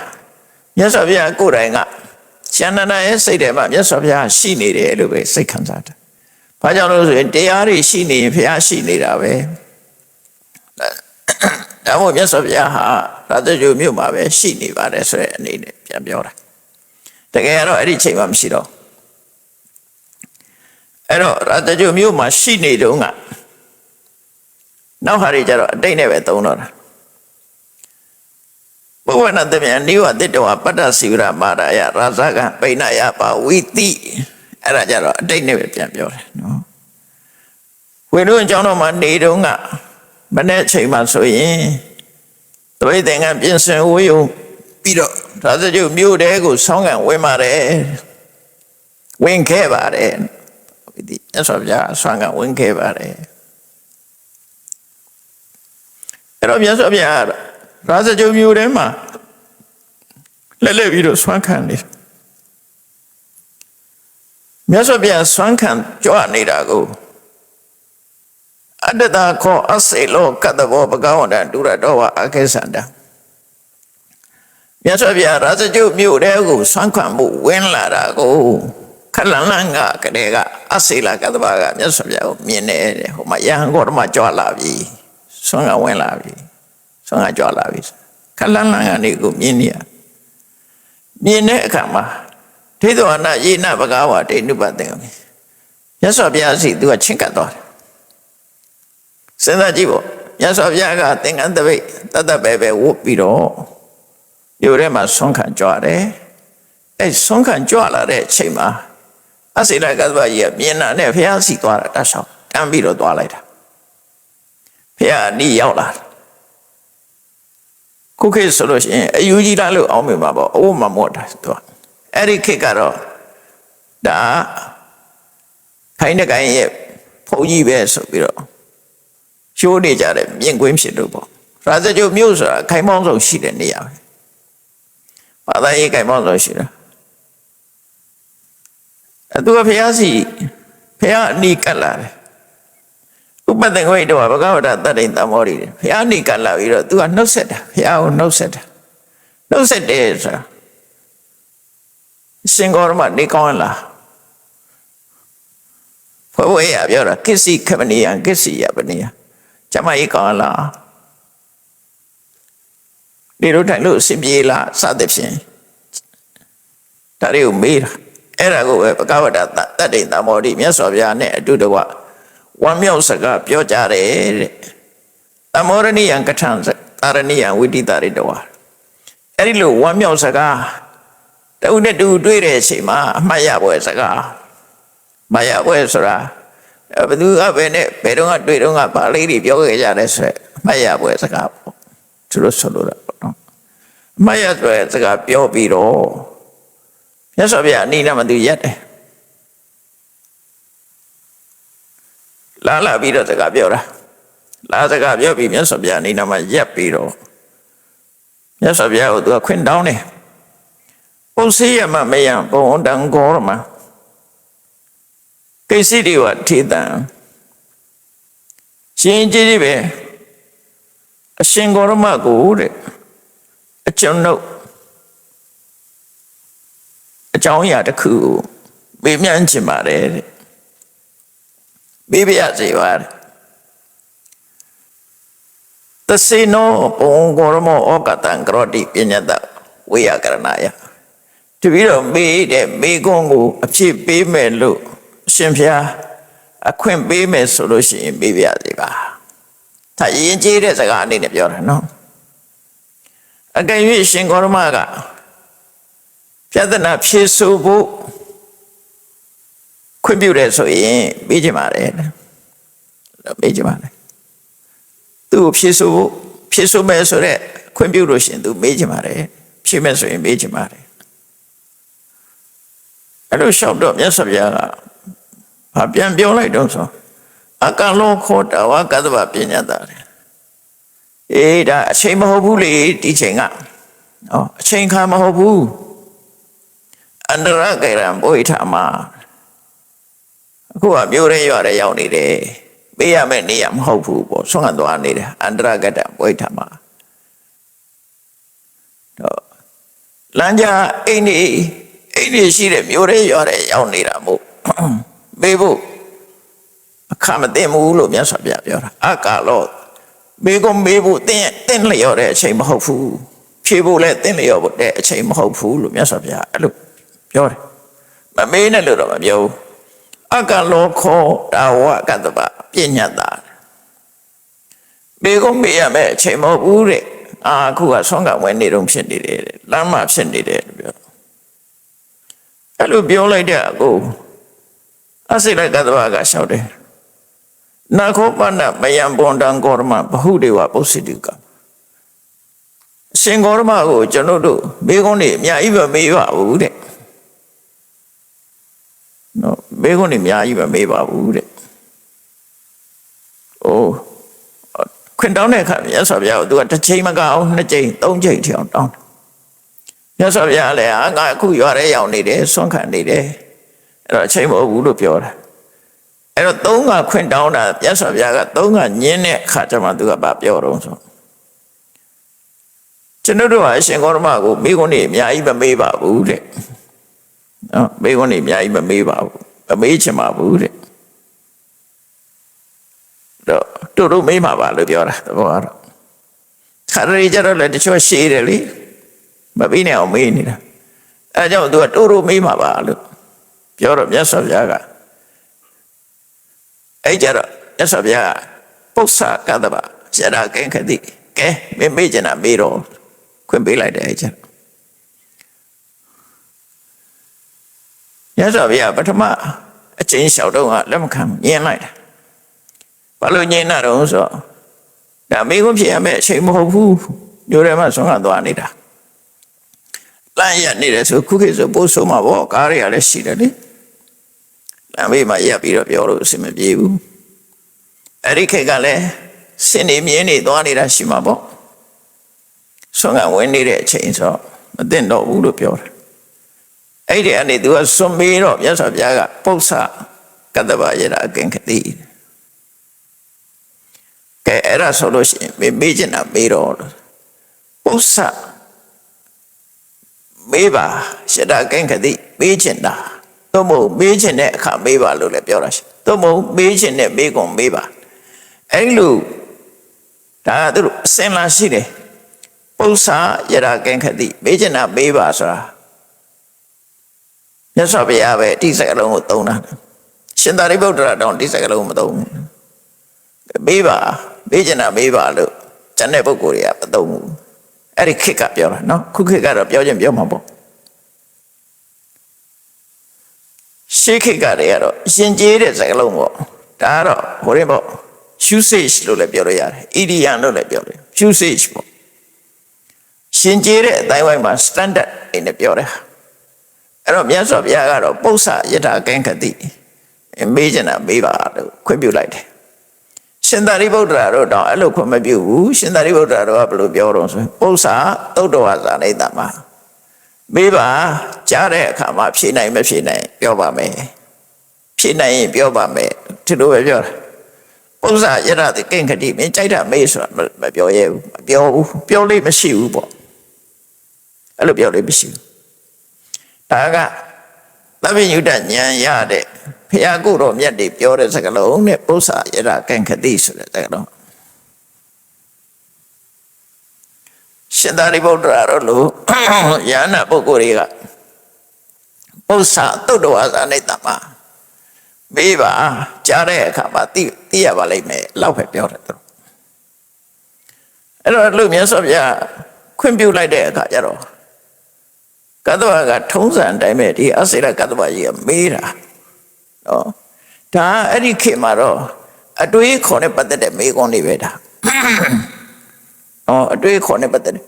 မြတ်စွာဘုရားကိုယ်တိုင်ကရှင်နန္ဒရဲ့စိတ်ထဲမှာမြတ်စွာဘုရားရှိနေတယ်လို့ပဲစိတ်ခံစားတယ်။ဘာကြောင့်လို့ဆိုရင်တရားတွေရှိနေရင်ဘုရားရှိနေတာပဲ။ဒါမို့မြတ်စွာဘုရားဟာရာဇဂုံမြို့မှာပဲရှိနေပါတယ်ဆိုတဲ့အနေနဲ့ပြန်ပြောတာ။တကယ်တော့အဲ့ဒီချိန်မှာမရှိတော့။အဲ့တော့ရာဇဂုံမြို့မှာရှိနေတုန်းကနောက်ဟာတွေကျတော့အတိတ်နဲ့ပဲသုံးတော့တာ။ဘဝနာတမြန်နိဝတိတောပတ္တစီဝရမာရယရာဇကပိဏယပါဝိတိအဲ့ဒါကြတော့အတိတ်နဲ့ပဲပြန်ပြောတယ်နော်ဝိနုအကြောင်းတော်မှာနေတုန်းကမနေ့ချိန်မှာဆိုရင်တပိတ်သင်္ကန်းပြင်ဆင်ဝေယုံပြီးတော့ရာဇဂုံမြို့တဲကိုဆောင်းကန်ဝင်ပါတယ်ဝင်ခဲ့ပါတယ်ဝိတိအဲ့ဆိုပြဆောင်းကန်ဝင်ခဲ့ပါတယ်အဲ့တော့မြတ်စွာဘုရားရာဇဂုံမြို့ထဲမှာလက်ပြီးတော့ဆွမ်းခံနေမြတ်စွာဘုရားဆွမ်းခံကြွနေတာကိုအတ္တတာခောအစေလောကတ္တဘောဘဂဝန္တဒုရတောဝအခေသန္တမြတ်စွာဘုရားရာဇဂုံမြို့ထဲကိုဆွမ်းခံမှုဝင်လာတာကိုခလန်လန်ကကလေးကအစေလကတ္တဘာကမြတ်စွာဘုရားကိုမြင်နေတယ်ဟိုမှာယဟန်ကောဓမကြွလာပြီဆွမ်းခံဝင်လာပြီဆွမ်းခံကြွလာပြီခလန်လန်ကနေကိုမြင်နေရမြင်တဲ့အခါမှာဒိဋ္ဌဝနာယေနဘဂဝါတေနုပသင်္ကမြတ်စွာဘုရားစီသူကချင့်ကပ်သွားတယ်စဉ်းစားကြည့်ပေါ့မြတ်စွာဘုရားကသင်္ကန်းတပိတ်တတ်ပဲဝတ်ပြီးတော့မြို့ထဲမှာဆွမ်းခံကြွတယ်အဲဆွမ်းခံကြွလာတဲ့အချိန်မှာအစေလကသဗ္ဗကြီးကမြင်တာနဲ့ဘုရားစီသွားတာတတ်ဆောင်တန်းပြီးတော့သွားလိုက်တာဘုရားအနီးရောက်လာခုခေတ်ဆိုလို့ရှိရင်အယူကြီးလားလို့အောင်းမိမှာပေါ့အဝတ်မမော့တာသူကအဲ့ဒီခေတ်ကတော့ဒါခိုင်းတဲ့ကိုင်းရဲ့ဖုန်ကြီးပဲဆိုပြီးတော့ရှိုးနေကြတယ်မြင့်ကွင်းဖြစ်လို့ပေါ့ရာဇဂုံမြို့ဆိုတာခိုင်မောင်းဆုံးရှိတဲ့နေရာပဲ ဘာသာရေးကိုင်ပေါင်းလို့ရှိတာသူကဖျားစီဖျားအနိကလာတယ်ဥပဒင်ဝိတ္တဝဘဂဝတတတ္တိတမောရိဖျားအနိကလာပြီးတော့သူကနှုတ်ဆက်တာဖျားကိုနှုတ်ဆက်တာနှုတ်ဆက်တယ်ဆိုတာရှင်ဂေါရမနေကောင်းလားဘဝရပြောတာကိစ္စခမနိယကိစ္စယပနိယကျမကြီးကောင်းလားဒီလိုထိုင်လို့အစီပြေလားစသဖြင့်ဒါတွေကိုမေးတာအဲ့ဒါကိုပဲဘဂဝတတတ္တိတမောရိမြတ်စွာဘုရားနဲ့အတူတကွဝမ်းမြောက်စကားပြောကြတယ်တဲ့တမောရဏိယံကထံသာရဏိယံဝိတိတရိတဝါအဲ့ဒီလိုဝမ်းမြောက်စကားတဦးနဲ့တူတွေ့တဲ့အချိန်မှာအမှတ်ရပွဲစကားမရပွဲဆိုတာဘယ်သူကပဲနဲ့ဘယ်တော့ကတွေ့တော့ကပါဠိတွေပြောခဲ့ကြတယ်ဆိုရယ်အမှတ်ရပွဲစကားပေါ့သူတို့ဆိုလိုတာပေါ့နော်အမှတ်ရပွဲစကားပြောပြီးတော့မြတ်စွာဘုရားအနိနာမသူရက်တယ်လာပြီးတော့စကားပြောတာလာစကားပြောပြီးမြတ်စွာဘုရားအနိနာမရက်ပြီးတော့မြတ်စွာဘုရားကိုသူကခွင့်တောင်းတယ်ပုစေယမမယံဘုံတံဂေါရမကိစ္စတွေဝထေတံရှင်ကြီးကြီးပဲအရှင်ဂေါရမကိုတဲ့အကျွန်ုပ်အကြောင်းအရာတစ်ခုမေးမြန်းချင်ပါတယ်တဲ့မေးပြရစီပါတဲ့သစေနောဘုံဂေါရမောဩကတံကရောတိပညတဝေယကရဏယတပည့်တော်မေးတဲ့မေးခွန်းကိုအဖြစ်ပေးမယ်လို့အရှင်ဘုရားအခွင့်ပေးမယ်ဆိုလို့ရှိရင်မေးပြရစီပါဒါရင်ကျေးတဲ့စကားအနေနဲ့ပြောတာနော်အကယ်၍ရှင်ဂေါရမကပြဿနာဖြေဆိုဖို့ခွင့်ပြုတယ်ဆိုရင်မေးကြပါလေမေးကြပါလေသူ့ဖြေဆိုမယ်ဆိုတော့ခွင့်ပြုလို့ရှိရင်သူမေးကြပါလေဖြေမယ်ဆိုရင်မေးကြပါလေအဲ့လိုလျှောက်တော့မြတ်စွာဘုရားကဘာပြန်ပြောလိုက်တော့ဆိုအကလောခောတဝကသဗ္ဗပညာတာတယ်ဒါအချိန်မဟုတ်ဘူးလေဒီချိန်ကနော်အချိန်ခါမဟုတ်ဘူးအန္တရကေရံဘုရားမှာအခုကမျိုးရဲရွာရဲရောက်နေတယ်ပေးရမယ့်နေရာမဟုတ်ဘူးပေါ့ဆွမ်းသွားနေတယ်အန္တရကတဘုရားမှာတော့လမ်းကြအိမ်နေရှိတဲ့မျိုးရဲရွာရဲရောက်နေတာမို့ပေးဖို့အခမသိဘူးလို့မြတ်စွာဘုရားပြောတာအကာလောမေကိုမေးဖို့တင်းလျော်တဲ့အချိန်မဟုတ်ဘူးဖြေဖို့လည်းတင်းလျော်တဲ့အချိန်မဟုတ်ဘူးလို့မြတ်စွာဘုရားအဲ့လိုပြောတယ်မမေးနဲ့လို့တော့မပြောဘူးအကလောခောတာဝကတ္တပပညာတာမေကိုမေးရမယ်အချိန်မဟုတ်ဘူးတဲ့အခုကဆွမ်းကဝင်နေတော့ဖြစ်နေတယ်လမ်းမှာဖြစ်နေတယ်လို့ပြောအဲ့လိုပြောလိုက်တဲ့အကိုအစိလကတ္တပကလျှောက်တယ်နာခောပဏမယံဘွန်တံဂေါရမဘဟုဒေဝပုစိတုကရှင်ဂေါရမကိုကျွန်တော်တို့မေကုန်းနေအများကြီးပဲမေးပါဘူးတဲ့နော်မေကုန်းနေအများကြီးပဲမေးပါဘူးတဲ့ခွင့်တောင်းတဲ့အခါမြတ်စွာဘုရားကသူကတစ်ချိန်မကအောင်နှစ်ချိန်သုံးချိန်ထအောင်တောင်းတယ်မြတ်စွာဘုရားလည်းငါအခုရွာထဲရောက်နေတယ်ဆွမ်းခံနေတယ်အဲ့တော့အချိန်မဟုတ်ဘူးလို့ပြောတာအဲ့တော့သုံးကခွင့်တောင်းတာမြတ်စွာဘုရားကသုံးကညင်းတဲ့အခါကျမှသူကဗာပြောတော့ဆိုကျွန်တော်တို့ကအရှင်ဂေါရမကိုမိခွန်းနေအများကြီးမမေးပါဘူးတဲ့နော်မိခွန်းနေအများကြီးမမေးပါဘူးမမေးချင်ပါဘူးတဲ့တော့တို့မေးမှာပါလို့ပြောတာသဘောကတော့ခါရီကြတော့လည်းတချို့ရှည်တယ်လေမပြီးနဲ့အောင်မေးနေတာအဲကြောင့်သူကတို့မေးမှာပါလို့ပြောတော့မြတ်စွာဘုရားကအဲ့ကြတော့မြတ်စွာဘုရားပု္ပ္ပကတ္တဗရတကင်ခတိကဲမေးချင်တာမေးတော့ခွင့်ပေးလိုက်တယ်အဲ့ကြမြတ်စွာဘုရားပထမအချင်းလျှောက်တော့ကလက်မခံညင်လိုက်တာဘာလို့ညင်တာတော့ဆိုဒါမေးခွန်းဖြစ်ရမယ့်အချိန်မဟုတ်ဘူးညိုတယ်မှဆွမ်းကသွားနေတာလမ်းရနေတယ်ဆိုခုခေတ်ဆိုပို့ဆိုမှာပေါ့ကားတွေကလည်းရှိတယ်လေလမ်းဘေးမှာရပ်ပြီးတော့ပြောလို့အဆင်မပြေဘူးအဲ့ဒီခေတ်ကလည်းစင်နေမြင်းနေသွားနေတာရှိမှာပေါ့ဆွမ်းကဝင်နေတဲ့အချိန်ဆို မသိတော့ဘူးလို့ပြောတယ်အဲ့ဒီအနေသူကစွန့်ပြီးတော့မြတ်စွာဘုရားကပု္ပ္ပကတ္တဗယရကင်္ခတိကဲအဲ့ဒါဆိုလို့ရှိရင်မေးချင်တာမေးတော့ပု္ပ္ပမေးပါယရကင်္ခတိမေးချင်တာသို့မဟုတ်မေးချင်တဲ့အခါမေးပါလို့လည်းပြောတာရှိသို့မဟုတ်မေးချင်တဲ့မေးကုန်မေးပါအဲ့လိုဒါကသူတို့အစင်လာရှိတယ်ပု္ပ္ပယရကင်္ခတိမေးချင်တာမေးပါဆိုတာမြတ်စွာဘုရားပဲဒီစကားလုံးကိုသုံးတာရှင်သာရိပုတ္တရာတောင်ဒီစကားလုံးမသုံးဘူးမေးပါမေးချင်တာမေးပါလို့ကျန်တဲ့ပုဂ္ဂိုလ်တွေကမသုံးဘူးအဲ့ဒီခေတ်ကပြောတာနော်ခုခေတ်ကတော့ပြောချင်းပြောမှာပေါ့ရှေးခေတ်ကတည်းကတော့ရှင်ကျေးတဲ့စကားလုံးပေါ့ဒါကတော့ဟိုရင်ပေါ့ usage လို့လည်းပြောလို့ရတယ် idiom လို့လည်းပြောတယ် usage ပေါ့ရှင်ကျေးတဲ့အတိုင်းဝိုင်းမှာ standard အနေနဲ့ပြောတယ်အဲ့တော့မြတ်စွာဘုရားကတော့ပု္ပ္ပယထာကင်္ခတိမေးချင်တာမေးပါလို့ခွင့်ပြုလိုက်တယ်ရှင်သာရိပုတ္တရာတို့တော့အဲ့လိုခွင့်မပြုဘူးရှင်သာရိပုတ္တရာတို့ကဘယ်လိုပြောတော့ဆိုပု္ပ္ပသုတ္တဝါဇာနိတ္တမှာမေးပါကြားတဲ့အခါမှာဖြေနိုင်မဖြေနိုင်ပြောပါမယ်ဖြေနိုင်ရင်ပြောပါမယ်ဒီလိုပဲပြောတာပု္ပ္ပယထာကင်္ခတိမင်းကြိုက်တာမေးဆိုတာမပြောရဲဘူးမပြောဘူးပြောလို့မရှိဘူးပေါ့အဲ့လိုပြောလို့မရှိဘူးဒါကသဗ္ဗညုတဉာဏ်ရတဲ့ဘုရားကိုယ်တော်မြတ်တွေပြောတဲ့စကားလုံးနဲ့ပု္ပ္ပယရကင်္ခတိဆိုတဲ့စကားလုံးရှင်သာရိပုတ္တရာတို့လိုယန္နာပုဂ္ဂိုလ်တွေကပု္ပ္ပသုတ္တဝါဇာနိတ္တမှာမေးပါကြားတဲ့အခါမှာသိရပါလိမ့်မယ်လောက်ပဲပြောတယ်သူအဲ့တော့လူမြတ်စွာဘုရားခွင့်ပြုလိုက်တဲ့အခါကျတော့ကတ္တဝါကထုံးစံအတိုင်းပဲဒီအစိရကတ္တဝါကြီးကမေးတာနော်ဒါအဲ့ဒီခေတ်မှာတော့အတွေးခေါ်နဲ့ပတ်သက်တဲ့မေးခွန်းတွေပဲဒါအတွေးခေါ်နဲ့ပတ်သက်တဲ့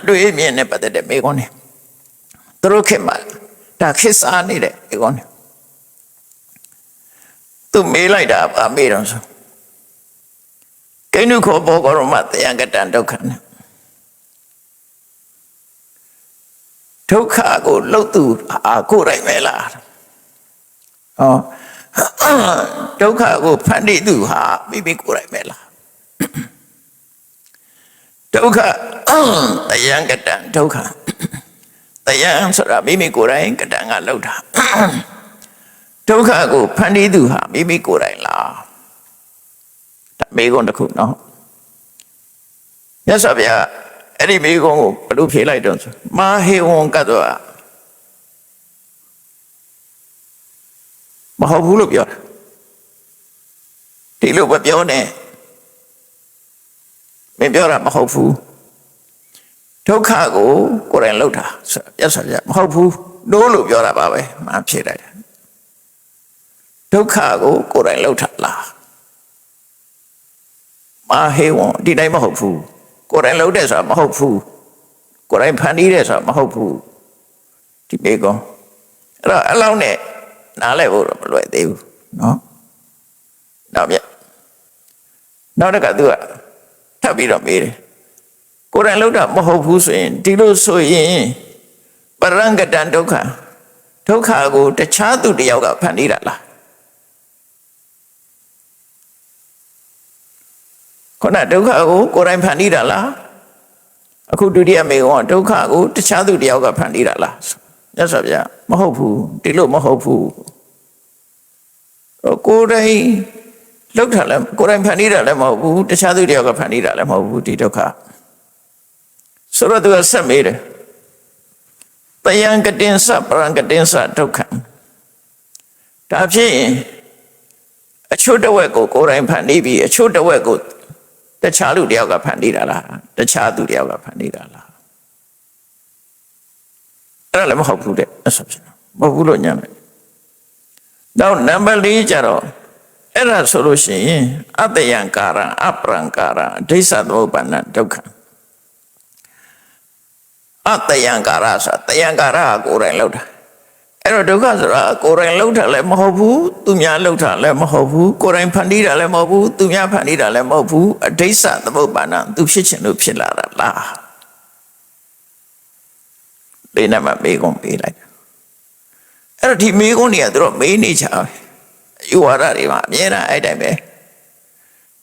အတွေးမြင်နဲ့ပတ်သက်တဲ့မေးခွန်းတွေသူတို့ခေတ်မှာဒါခေတ်စားနေတဲ့မေးခွန်းတွေသူမေးလိုက်တာဗာမေးတော့ဆိုကိဏုခောဘောဂရမတယံကတံဒုက္ခနဲ့ဒုက္ခကိုလှုပ်သူကိုယ်တိုင်ပဲလားဒုက္ခကိုဖန်တီးသူဟာမိမိကိုယ်တိုင်ပဲလားဒုက္ခတယံကတံဒုက္ခတယံဆိုတာမိမိကိုယ်တိုင်ကတံကလှုပ်တာဒုက္ခကိုဖန်တီးသူဟာမိမိကိုယ်တိုင်လားဒါမေးခွန်းတစ်ခုနော်မြတ်စွာဘုရားအဲ့ဒီမိကုံကိုဘယ်လိုဖြေလိုက်တော့ဆိုမာဟေဝံကတ္တဝမဟုတ်ဘူးလို့ပြောတာဒီလိုပဲပြောနေမပြောတာမဟုတ်ဘူးဒုက္ခကိုကိုယ်တိုင်လှုပ်တာပြတ်ဆက်ပြမဟုတ်ဘူးလို့ပြောတာပါပဲမဖြေလိုက်တာဒုက္ခကိုကိုယ်တိုင်လှုပ်တာလားမာဟေဝံဒီတိုင်းမဟုတ်ဘူးကိုယ်တိုင်လှုပ်တဲ့ဆိုတာမဟုတ်ဘူးကိုယ်တိုင်ဖန်တီးတဲ့ဆိုတာမဟုတ်ဘူးဒီမေကောအဲ့တော့အလောင်းနဲ့နားလဲဖို့တော့မလွယ်သေးဘူးနော်နောက်တကသူကထပ်ပြီးတော့မေးတယ်ကိုယ်တိုင်လှုပ်တာမဟုတ်ဘူးဆိုရင်ဒီလိုဆိုရင်ပရံကတံဒုက္ခကိုတခြားသူတယောက်ကဖန်တီးတာလားခုနဒုက္ခကိုကိုယ်တိုင်ဖန်တီးတာလားအခုဒုတိယမေကောဒုက္ခကိုတခြားသူတယောက်ကဖန်တီးတာလားမြတ်စွာဘုရားမဟုတ်ဘူးဒီလိုမဟုတ်ဘူးကိုယ်တိုင်လှုပ်တာလည်းကိုယ်တိုင်ဖန်တီးတာလည်းမဟုတ်ဘူးတခြားသူတယောက်ကဖန်တီးတာလည်းမဟုတ်ဘူးဒီဒုက္ခဆိုတော့သူကဆက်မေးတယ်တယံကတင်္စပရံကတင်္စဒုက္ခဒါဖြင့်အချို့တစ်ဝက်ကိုကိုယ်တိုင်ဖန်တီးပြီးအချို့တစ်ဝက်ကိုတခြားလူတယောက်ကဖန်တီးတာလားတခြားသူတယောက်ကဖန်တီးတာလားအဲ့ဒါလည်းမဟုတ်ဘူးတဲ့အဆောဖြစ်မဟုတ်ဘူးလို့ညံ့တယ်နောက်နံပါတ်၄ကျတော့အဲ့ဒါဆိုလို့ရှိရင်အတ္တယံကာရံအပရံကာရံဒိဋ္ဌသမုပ္ပန္နဒုက္ခအတ္တယံကာရဆိုတာတယံကာရကိုယ်တိုင်လောက်တာအဲ့တော့ဒုက္ခဆိုတာကိုယ်တိုင်လောက်တာလည်းမဟုတ်ဘူးသူများလောက်တာလည်းမဟုတ်ဘူးကိုယ်တိုင်ဖန်တီးတာလည်းမဟုတ်ဘူးသူများဖန်တီးတာလည်းမဟုတ်ဘူးအဒိဋ္ဌသမုပ္ပန္နသူဖြစ်ခြင်းလို့ဖြစ်လာတာလား လေးနံပါတ်မေးခွန်းပေးလိုက်အဲ့တော့ဒီမေးခွန်းတွေကသူတို့မေးနေကြတယ်ယူဝါဒတွေမှာအများအားအဲ့တိုင်းပဲ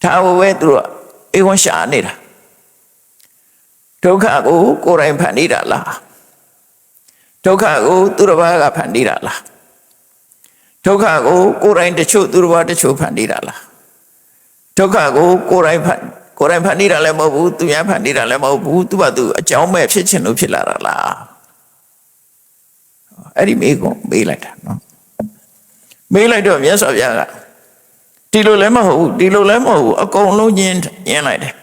ဒါဝဲသူတို့အေဝံရှာနေတာဒုက္ခကိုကိုယ်တိုင်ဖန်တီးတာလားဒုက္ခကိုသူတစ်ပါးကဖန်တီးတာလားဒုက္ခကိုကိုယ်တိုင်တချို့သူတစ်ပါးတချို့ဖန်တီးတာလားဒုက္ခကိုကိုယ်တိုင်ဖန်တီးတာလည်းမဟုတ်ဘူးသူများဖန်တီးတာလည်းမဟုတ်ဘူးသူကသူအကြောင်းမဲ့ဖြစ်ခြင်းလို့ဖြစ်လာတာလားအဲ့ဒီမေးခွန်းမေးလိုက်တာနော်မေးလိုက်တော့မြတ်စွာဘုရားကဒီလိုလည်းမဟုတ်ဘူးဒီလိုလည်းမဟုတ်ဘူးအကုန်လုံးညင်းလိုက်တယ်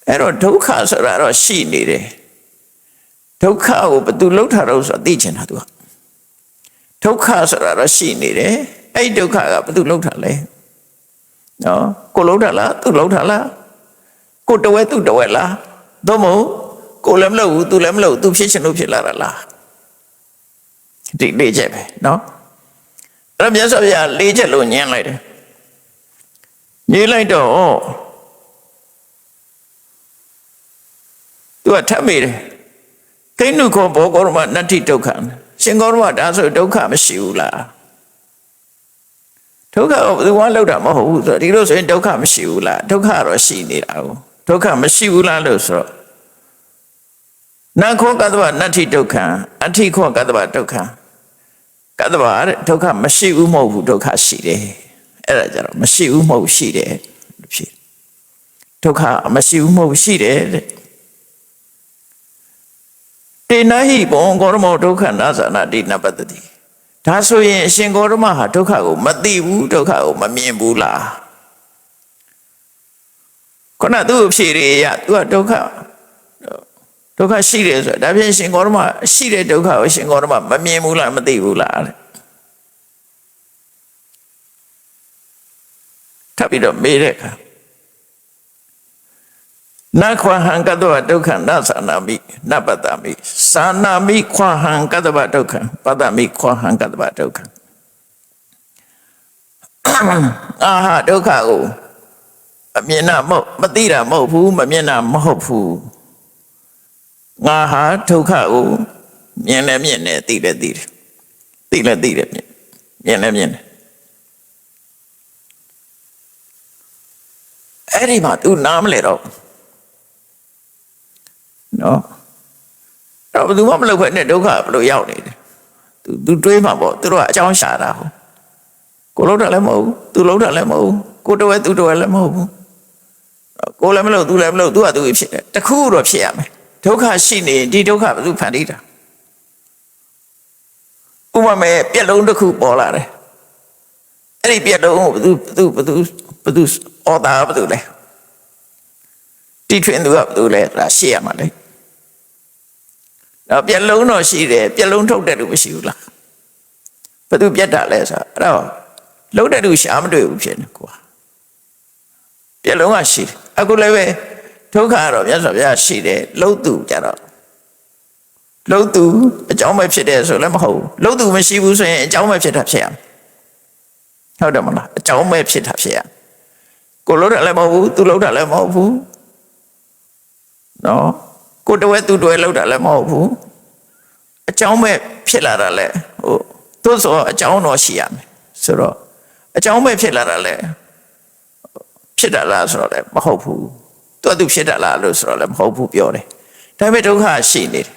အဲ့တော့ဒုက္ခဆိုတာတော့ရှိနေတယ်ဒုက္ခကိုဘယ်သူလှုပ်ထားတော့ဆိုတာသိချင်တာသူကဒုက္ခဆိုတာတော့ရှိနေတယ်အဲ့ဒုက္ခကဘယ်သူလှုပ်ထားလဲနော်ကိုလှုပ်ထားလားသူလှုပ်ထားလားကိုတဝဲသူတဝဲလားသို့မဟုတ်ကိုလည်းမလှုပ်ဘူးသူလည်းမလှုပ်သူဖြစ်ရှင်လို့ဖြစ်လာတာလားဒီလေးချက်ပဲနော်အဲ့မြတ်စွာဘုရားလေးချက်လို့ညင်းလိုက်တယ်ညင်းလိုက်တော့သူကထပ်မိတယ်ကိဏုခောဘောဂေါရမနတ္ထိဒုက္ခရှင်ဂေါရမဒါဆိုဒုက္ခမရှိဘူးလားဒုက္ခကိုဘယ်သူမှလောက်တာမဟုတ်ဘူးဆိုတော့ဒီလိုဆိုရင်ဒုက္ခမရှိဘူးလားဒုက္ခတော့ရှိနေတာကိုဒုက္ခမရှိဘူးလားလို့ဆိုတော့နာခောကတ္တဗနတ္ထိဒုက္ခအဋ္ဌိခောကတ္တဗဒုက္ခကတ္တဗတဲ့ဒုက္ခမရှိဘူးမဟုတ်ဘူးဒုက္ခရှိတယ်အဲ့ဒါကြတော့မရှိဘူးမဟုတ်ရှိတယ်ဖြစ်ဒုက္ခမရှိဘူးမဟုတ်ရှိတယ်တဲ့တေနဟိဘောဂေါရမောဒုက္ခနာသနာတိနပတ္တိဒါဆိုရင်အရှင်ဂေါရမဟာဒုက္ခကိုမသိဘူးဒုက္ခကိုမမြင်ဘူးလားခုနသူ့အဖြေတွေရသူကဒုက္ခရှိတယ်ဆိုတော့ဒါဖြင့်ရှင်ဂေါရမရှိတဲ့ဒုက္ခကိုရှင်ဂေါရမမမြင်ဘူးလားမသိဘူးလားတဲ့ထပ်ပြီးတော့မေးတဲ့အခါနခွာဟံကတ္တဗဒုက္ခနသနာမိနပတ္တမိသာနာမိခွာဟံကတ္တဗဒုက္ခပတ္တမိခွာဟံကတ္တဗဒုက္ခအာဟာဒုက္ခကိုအမြင်နာမဟုတ်မသိတာမဟုတ်ဘူးမမြင်တာမဟုတ်ဘူးငါဟာဒုက္ခကိုမြင်လည်းမြင်တယ်သိလည်းသိတယ်သိလည်းသိတယ်မြင်လည်းမြင်တယ်အဲ့ဒီမှာ तू နားမလဲတော့နော်တော့ဘယ်သူမှမလုပ်ဖက်နဲ့ဒုက္ခဘယ်လိုရောက်နေတယ် तू တွေးမှာပေါ့သူတို့ကအကြောင်းရှာတာဟုတ်ကိုလှုပ်တာလည်းမဟုတ်ဘူး तू လှုပ်တာလည်းမဟုတ်ဘူးကိုတဝဲ तू တဝဲလည်းမဟုတ်ဘူးကိုလည်းမလှုပ် तू လည်းမလှုပ် तू က तू ဖြစ်တယ်တခုတော့ဖြစ်ရမယ်ဒုက္ခရှိနေဒီဒုက္ခဘယ်သူဖန်တီးတာဥပမာပြက်လုံးတစ်ခုပေါ်လာတယ်အဲ့ဒီပြက်လုံးကိုဘယ်သူအော်တာဘယ်သူလဲတီထွင်သူကဘယ်သူလဲဒါရှေ့ရမှာလေတော့ပြက်လုံးတော့ရှိတယ်ပြက်လုံးထုတ်တဲ့လူမရှိဘူးလားဘယ်သူပြက်တာလဲဆိုတော့လှုပ်တဲ့လူရှာမတွေ့ဘူးဖြစ်နေကွာပြက်လုံးကရှိတယ်အခုလည်းပဲဒုက္ခကတော့မြတ်စွာဘုရားရှိတယ်လှုပ်သူကြတော့လှုပ်သူအကြောင်းပဲဖြစ်တယ်ဆိုလည်းမဟုတ်ဘူးလှုပ်သူမရှိဘူးဆိုရင်အကြောင်းပဲဖြစ်တာဖြစ်ရမယ်ဟုတ်တယ်မလားအကြောင်းပဲဖြစ်တာဖြစ်ရကိုလှုပ်တာလည်းမဟုတ်ဘူးသူလှုပ်တာလည်းမဟုတ်ဘူးနော်ကိုတဝဲသူတဝဲလှုပ်တာလည်းမဟုတ်ဘူးအကြောင်းပဲဖြစ်လာတာလည်းသို့ဆိုအကြောင်းတော့ရှိရမယ်ဆိုတော့အကြောင်းပဲဖြစ်လာတာလည်းဖြစ်တာလားဆိုတော့လည်းမဟုတ်ဘူးသူဖြစ်တာလားလို့ဆိုတော့လည်းမဟုတ်ဘူးပြောတယ်ဒါပေမဲ့ဒုက္ခရှိနေတယ်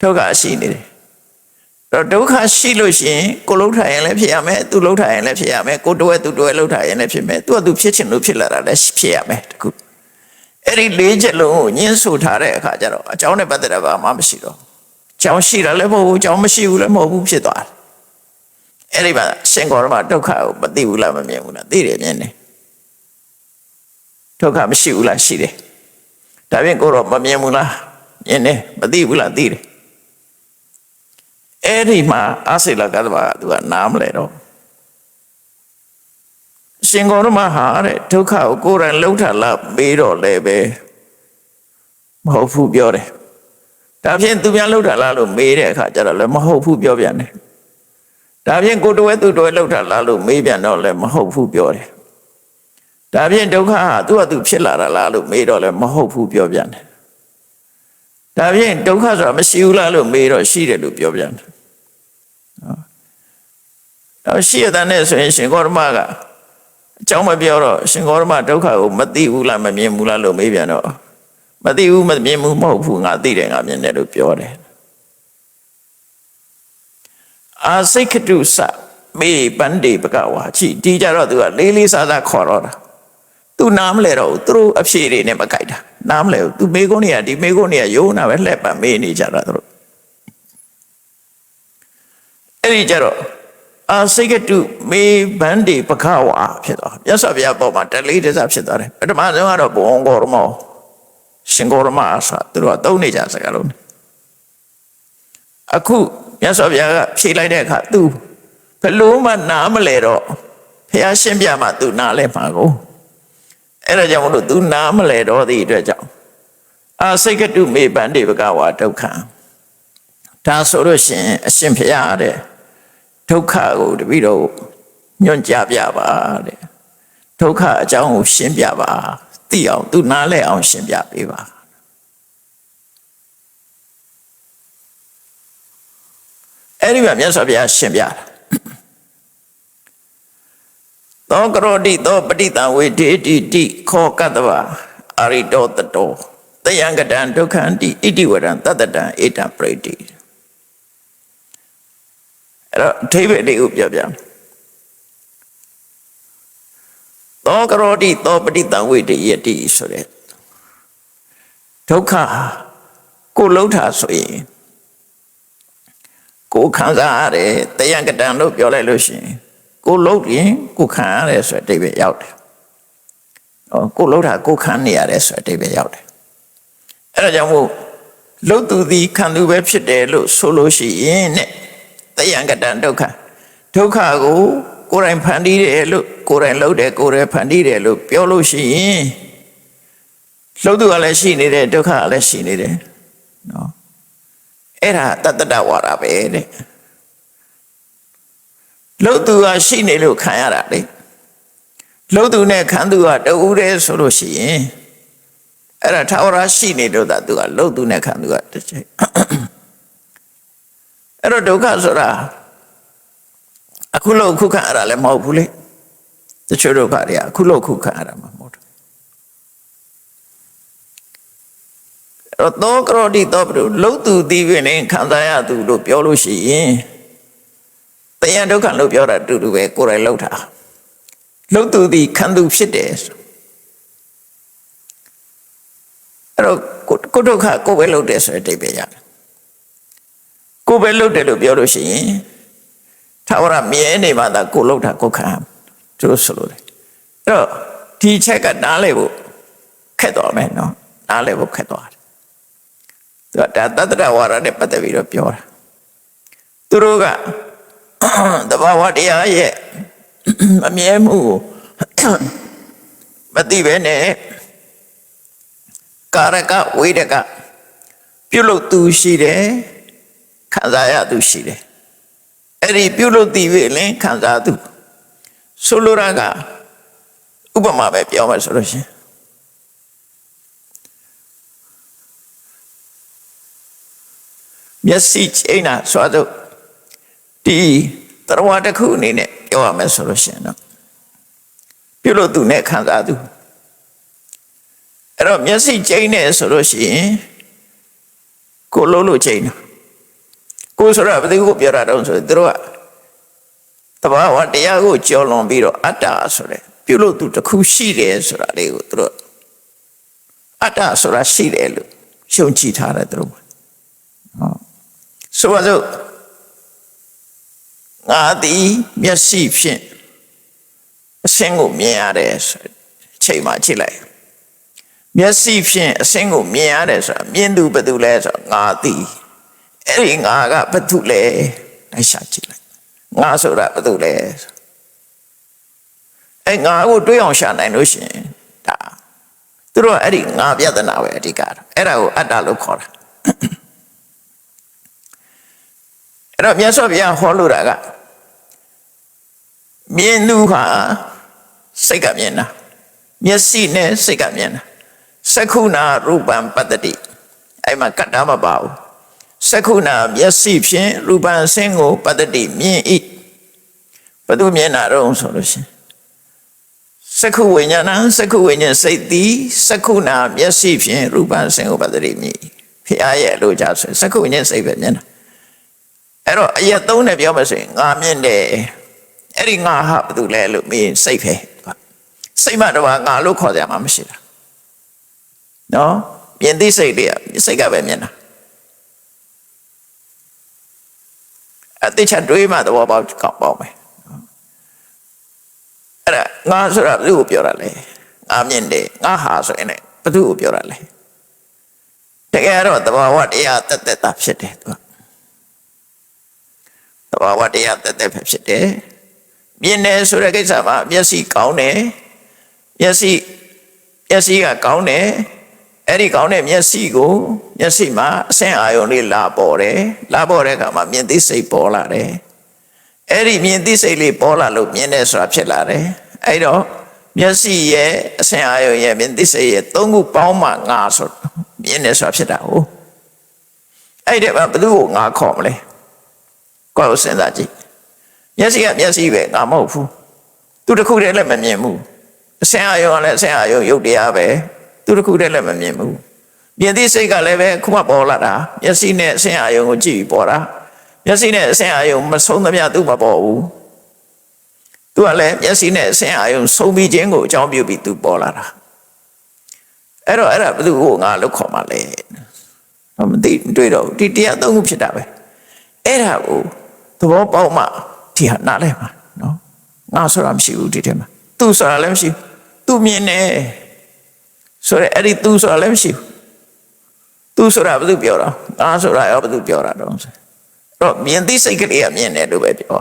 ဒုက္ခရှိနေတယ်တော့ဒုက္ခရှိလို့ရှိရင်ကိုလှုပ်ထားရင်လည်းဖြစ်ရမယ်သူလှုပ်ထားရင်လည်းဖြစ်ရမယ်ကိုတဝဲသူတဝဲလှုပ်ထားရင်လည်းဖြစ်မယ်သူဖြစ်ချင်လို့ဖြစ်လာတာလည်းဖြစ်ရမယ်တခုအဲ့ဒီလေးချက်လုံးကိုညှင်းဆိုထားတဲ့အခါကျတော့အကြောင်းနဲ့ပတ်သက်တာဘာမှမရှိတော့အကြောင်းရှိတာလည်းမဟုတ်ဘူးအကြောင်းမရှိဘူးလည်းမဟုတ်ဘူးဖြစ်သွားတယ်အဲ့ဒီမှာရှင်ဂေါရမဒုက္ခကိုမသိဘူးလားမမြင်ဘူးလားသိတယ်မြင်တယ်ဒုက္ခမရှိဘူးလားရှိတယ်ဒါဖြင့်ကိုတော့မမြင်ဘူးလားမြင်တယ်မသိဘူးလားသိတယ်အဲ့ဒီမှာအာစိလကတ္တဗကသူကနားမလဲတော့ရှင်ဂေါရမဟာတဲ့ဒုက္ခကိုကိုယ်တိုင်လှုပ်ထလာပေးတော့လည်းပဲမဟုတ်ဘူးပြောတယ်ဒါဖြင့်သူများလှုပ်ထလာလို့မေးတဲ့အခါကျတော့လည်းမဟုတ်ဘူးပြောပြန်တယ်ဒါဖြင့်ကိုတဝဲသူတဝဲလှုပ်ထလာလို့မေးပြန်တော့လည်းမဟုတ်ဘူးပြောတယ်ဒါဖြင့်ဒုက္ခဟာသူ့ဟာသူဖြစ်လာတာလားလို့မေးတော့လည်းမဟုတ်ဘူးပြောပြန်တယ် ဒါဖြင့်ဒုက္ခဆိုတာမရှိဘူးလားလို့မေးတော့ရှိတယ်လို့ပြောပြန်တယ်တော့ရှိရတဲ့နဲ့ဆိုရင်ရှင်ဂေါတမကအကြောင်းမပြောတော့ရှင်ဂေါတမဒုက္ခကိုမသိဘူးလားမမြင်ဘူးလားလို့မေးပြန်တော့မသိဘူးမမြင်ဘူးမဟုတ်ဘူးငါသိတယ်ငါမြင်တယ်လို့ပြောတယ်အာစိတ်ခတုစမေပန္တိပကဝါချိဒီကြတော့သူကလေးလေးစားစားခေါ်တော့တာသူနားမလဲတော့သူတို့အဖြေတွေနဲ့မကြိုက်တာနားမလဲဘူးသူမေကုန်းနေရဒီမေကုန်းနေရရိုးနာပဲလှက်ပတ်မေးနေကြတာသူတို့အဲ့ဒီကြတော့အာစိတ်ကတုမေဗန္တိပခဝါဖြစ်သွားမြတ်စွာဘုရားပေါ်မှာတလေးတစားဖြစ်သွားတယ်ပထမဆုံးကတော့ဘုံဂေါရမောရှင်ဂေါရမဆိုတာသူတို့ကသုံးနေကြစကားလုံးအခုမြတ်စွာဘုရားကဖြေလိုက်တဲ့အခါသူဘလို့မှနားမလဲတော့ဘုရားရှင်းပြမှသူနားလဲမှာကိုအဲ့ဒါကြောင့်မလို့သူနားမလဲတော့သည့်အတွက်ကြောင့်အာစိတ်ကတုမေပန္တိပကဝါဒုက္ခဒါဆိုလို့ရှိရင်အရှင်ဘုရားတဲ့ဒုက္ခကိုတပည့်တော်ညွှန်ကြားပြပါတဲ့ဒုက္ခအကြောင်းကိုရှင်းပြပါသိအောင်သူနားလဲအောင်ရှင်းပြပေးပါအဲ့ဒီမှာမြတ်စွာဘုရားရှင်းပြတာသောကရောတိသောပဋိတံဝေဒေတိတိခောကတ္တဝအာရိတောတတောတယံကတံဒုက္ခန္တိဣတိဝရံတတ္တတံဧတံပရိတိအဲ့တော့အဓိပ္ပာယ်လေးကိုပြောပြမယ်သောကရောတိသောပဋိတံဝေဒေယတိဆိုတဲ့ဒုက္ခကိုလှုပ်တာဆိုရင်ကိုခံစားရတယ်တယံကတံလို့ပြောလိုက်လို့ရှိရင်ကိုလှုပ်ရင်ကိုခံရတယ်ဆိုတဲ့အဓိပ္ပာယ်ရောက်တယ်ကိုလှုပ်တာကိုခံနေရတယ်ဆိုတဲ့အဓိပ္ပာယ်ရောက်တယ်အဲ့ဒါကြောင့်မို့လှုပ်သူသည်ခံသူပဲဖြစ်တယ်လို့ဆိုလို့ရှိရင်နဲ့တယံကတံဒုက္ခဒုက္ခကိုကိုယ်တိုင်ဖန်တီးတယ်လို့ကိုယ်တိုင်လှုပ်တယ်ကိုယ်တိုင်ဖန်တီးတယ်လို့ပြောလို့ရှိရင်လှုပ်သူကလည်းရှိနေတယ်ဒုက္ခကလည်းရှိနေတယ်နော်အဲ့ဒါတတ္တတဝါဒပဲတဲ့လှုပ်သူကရှိနေလို့ခံရတာလေလှုပ်သူနဲ့ခံသူကတူတယ်ဆိုလို့ရှိရင်အဲ့ဒါထာဝရရှိနေလို့သာသူကလှုပ်သူနဲ့ခံသူကတစ်ချိန်အဲ့တော့ဒုက္ခဆိုတာအခုလို့ခုခံရတာလည်းမဟုတ်ဘူးလေတချို့ဒုက္ခတွေကအခုလို့ခုခံရတာမှမဟုတ်ဘူးအဲ့တော့သောကရောတိသောဘုလှုပ်သူသည်ပင်ခံစားရသူလို့ပြောလို့ရှိရင်တယံဒုက္ခလို့ပြောတာတူတူပဲကိုယ်တိုင်လှုပ်တာလှုပ်သူသည်ခံသူဖြစ်တယ်အဲ့တော့ကိုဒုက္ခကိုပဲလှုပ်တယ်ဆိုတဲ့အဓိပ္ပာယ်ရတယ်ကိုပဲလှုပ်တယ်လို့ပြောလို့ရှိရင်ထာဝရမြဲနေမှသာကိုလှုပ်တာကိုခံသူတို့ဆိုလို့လေအဲ့တော့ဒီချက်ကနားလဲဖို့ခက်သွားမယ်နော်နားလဲဖို့ခက်သွားတယ်သူကဒါတတ္တဝါဒနဲ့ပတ်သက်ပြီးတော့ပြောတာသူတို့ကတဘာဝတရားရဲ့အမြဲမှုကိုမသိပဲနဲ့ကာရကဝေဒကပြုလုပ်သူရှိတယ်ခံစားရသူရှိတယ်အဲ့ဒီပြုလုပ်သည်ပဲလင်းခံစားသူဆိုလိုတာကဥပမာပဲပြောမယ်ဆိုလို့ရှင်မျက်စိချိန်တာဆိုတော့ဒီတရားတစ်ခုအနေနဲ့ပြောရမယ်ဆိုလို့ရှိရင်တော့ပြုလို့သူနဲ့ခံစားသူအဲ့တော့မျက်စိကျိန်းနေဆိုလို့ရှိရင်ကိုလုံးလို့ကျိန်းတာကိုဆိုတာဘယ်သူကိုပြောတာတော့ဆိုသူတို့ကတဘာဝတရားကိုကြော်လွန်ပြီးတော့အတ္တဆိုတဲ့ပြုလို့သူတစ်ခုရှိတယ်ဆိုတာလေးကိုသူတို့အတ္တဆိုတာရှိတယ်လို့ရှုံကြည်ထားတယ်သူတို့ဟုတ်ဆိုပါစို့ငါသည်မျက်စိဖြင့်အစင်းကိုမြင်ရတယ်ဆိုချိန်မှကြည့်လိုက်မျက်စိဖြင့်အစင်းကိုမြင်ရတယ်ဆိုတာမြင်သူဘယ်သူလဲဆိုငါသည်အဲ့ဒီငါကဘယ်သူလဲလိုက်ရှာကြည့်လိုက်ငါဆိုတာဘယ်သူလဲအဲ့ငါကိုတွေးအောင်ရှာနိုင်လို့ရှိရင်ဒါသူတို့အဲ့ဒီငါပြဿနာပဲအဓိကတော့အဲ့ဒါကိုအတ္တလို့ခေါ်တာအဲ့တော့မြတ်စွာဘုရားဟောလို့တာကမြင်သူဟာစိတ်ကမြင်တာမျက်စိနဲ့စိတ်ကမြင်တာသက္ခုနာရူပံပတ္တိ အဲ့မှာကတ္တမပါဘူးစက္ခုနာမျက်စိဖြင့်ရူပံဆင်းကိုပတ္တိမြင်၏ဘယ်သူမြင်တာတော့ဆိုလို့ရှင်စက္ခုဝိညာဏစက္ခုဝိညာဉ်စိတ်သည်စက္ခုနာမျက်စိဖြင့်ရူပံဆင်းကိုပတ္တိမြင်ဖျားရဲ့လို့ကြဆိုစက္ခုဝိညာဉ်စိတ်ပဲမြင်တာအဲ့တော့အရက်သုံးနဲ့ပြောမှဆိုရင်ငါမြင်တယ်အဲ့ဒီငါဟာဘာလို့လဲလို့မင်းစိတ်ပဲစိတ်မှတော့ငါလို့ခေါ်ကြမှာမရှိတာနော်မြင်သိစိတ်တွေကစိတ်ကပဲမြင်တာအတိချတွေးမှသဘောပေါက်ကောက်ပေါက်မယ်အဲ့ဒါငါဆိုတာဘယ်သူကိုပြောတာလဲငါမြင်တယ်ငါဟာဆိုရင်လည်းဘယ်သူကိုပြောတာလဲတကယ်တော့သဘာဝတရားတက်တက်တာဖြစ်တယ်သူကသဘာဝတရားတက်တက်ပဲဖြစ်တယ်မြင်တယ်ဆိုတဲ့ကိစ္စမှာမျက်စိကောင်းတယ်မျက်စိကကောင်းတယ်အဲ့ဒီကောင်းတဲ့မျက်စိကိုမျက်စိမှာအဆင့်အာရုံလေးလာပေါ်တယ်လာပေါ်တဲ့အခါမှာမြင်သိစိတ်ပေါ်လာတယ်အဲ့ဒီမြင်သိစိတ်လေးပေါ်လာလို့မြင်တယ်ဆိုတာဖြစ်လာတယ်အဲ့တော့မျက်စိရဲ့အဆင့်အာရုံရဲ့မြင်သိစိတ်ရဲ့သုံးခုပေါင်းမှငါဆိုမြင်တယ်ဆိုတာဖြစ်တာဟုတ်အဲ့ဒီမှာဘယ်သူကိုငါခေါ်မလဲကိုယ်ကိုစဉ်းစားကြည့်မျက်စိကမျက်စိပဲငါမဟုတ်ဘူးသူတစ်ခုတည်းလည်းမမြင်ဘူးအဆင့်အာရုံကလည်းအဆင့်အာရုံရုပ်တရားပဲသူတစ်ခုတည်းလည်းမမြင်ဘူးမြင်သိစိတ်ကလည်းပဲခုမှပေါ်လာတာမျက်စိနဲ့အဆင့်အာရုံကိုကြည့်ပြီးပေါ်တာမျက်စိနဲ့အဆင့်အာရုံမဆုံးသမျှသူမပေါ်ဘူးသူကလည်းမျက်စိနဲ့အဆင့်အာရုံဆုံးပြီးခြင်းကိုအကြောင်းပြုပြီးသူပေါ်လာတာအဲ့တော့အဲ့ဒါဘယ်သူကိုငါလို့ခေါ်မှလဲတော့မသိတွေ့တော့ဒီတရားသုံးခုဖြစ်တာပဲအဲ့ဒါကိုသဘောပေါက်မှဒီဟာနားလဲမှာနော်ငါဆိုတာမရှိဘူးဒီထဲမှာသူဆိုတာလည်းမရှိဘူးသူမြင်တယ်ဆိုရဲအဲ့ဒီသူဆိုတာလည်းမရှိဘူးသူဆိုတာဘယ်သူပြောတာငါဆိုတာရောဘယ်သူပြောတာတော့တော့မြင်သိစိတ်ကလေးကမြင်တယ်လို့ပဲပြော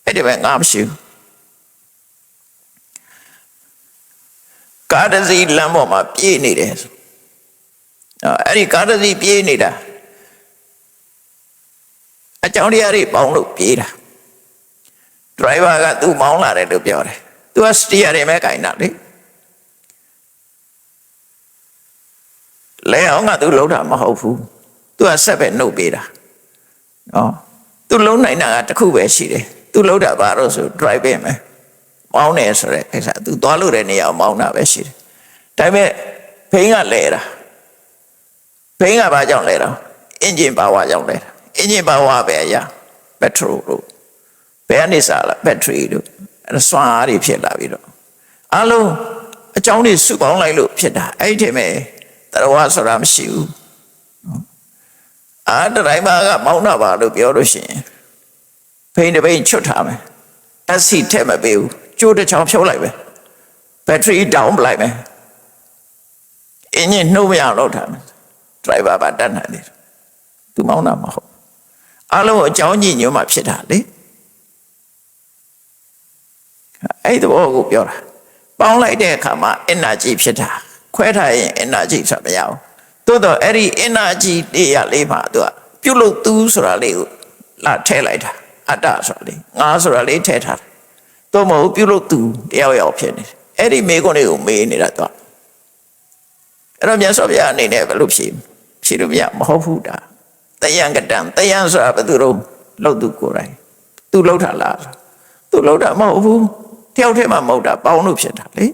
အဲ့ဒီပဲငါမရှိဘူးကာဒစီလမ်းပေါ်မှာပြေးနေတယ်အဲ့ဒီကာဒစီပြေးနေတာအကြောင်းတရားတွေပေါင်းလို့ပြေးတာဒရိုင်ဘာကသူ့မောင်းလာတယ်လို့ပြောတယ်သူကစတီယာတွေမဲ့ကင်တာလေလဲအောင်ကသူလုံးတာမဟုတ်ဘူးသူကဆက်ပဲနှုတ်ပေးတာနော်သူလုံးနိုင်တာကတစ်ခုပဲရှိတယ်သူလုံးတာဘာလို့ဆို drive ပဲမယ်မောင်းနေဆိုတဲ့အဲ့ဒါသူသွားလို့တဲ့နေရာမောင်းတာပဲရှိတယ်ဒါပေမဲ့ဘိန်းကလဲတာဘိန်းကဘာကြောင့်လဲတော့ engine power ကြောင့်လဲတာ engine power ပဲအရာ petrol တို့ဘယ်ကနေစားလား battery တို့အဲ့စွမ်းအားတွေဖြစ်လာပြီးတော့အလုံးအကြောင်းတွေစုပေါင်းလိုက်လို့ဖြစ်တာအဲ့ဒီထဲမှာတရားဆိုတာမရှိဘူးဒရိုင်ဘာကမောင်းတာပါလို့ပြောလို့ရှိရင်ဖိန်တပိန်ချွတ်ထားမယ်အက်ဆီထည့်မပေးဘူးကျိုးတစ်ချောင်းဖြုတ်လိုက်ပဲဘက်ထရီဒေါင်းပလိုက်မယ်အင်းကြီးနှုတ်မရတော့ထားမယ်ဒရိုင်ဘာပါတတ်နိုင်တယ်သူမောင်းတာမဟုတ်အလုံးအကြောင်းကြီးညွှန်းမှဖြစ်တာလေအဲ့ဒီဘောကိုပြောတာပေါင်းလိုက်တဲ့အခါမှာ energy ဖြစ်တာခွဲထားရင် energy ဆိုတာမရဘူးသို့တော့အဲ့ဒီ energy တရားလေးမှာသူကပြုတ်လို့သူဆိုတာလေးကိုလာထည့်လိုက်တာအတ္တဆိုတာလေးငါဆိုတာလေးထည့်ထားတယ်တော့မဟုတ်ပြုတ်လို့သူတယောက်ယောက်ဖြစ်နေတယ်အဲ့ဒီမေးခွန်းလေးကိုမေးနေတာသူကအဲ့တော့မြတ်စွာဘုရားအနေနဲ့ဘယ်လိုဖြေလို့မဟုတ်ဘူးဒါတယံကတံတယံဆိုတာဘယ်သူတော့လှုပ်သူကိုယ်တိုင်သူလှုပ်တာလားသူလှုပ်တာမဟုတ်ဘူးတယောက်တည်းမှမဟုတ်တာပေါင်းလို့ဖြစ်တာလေ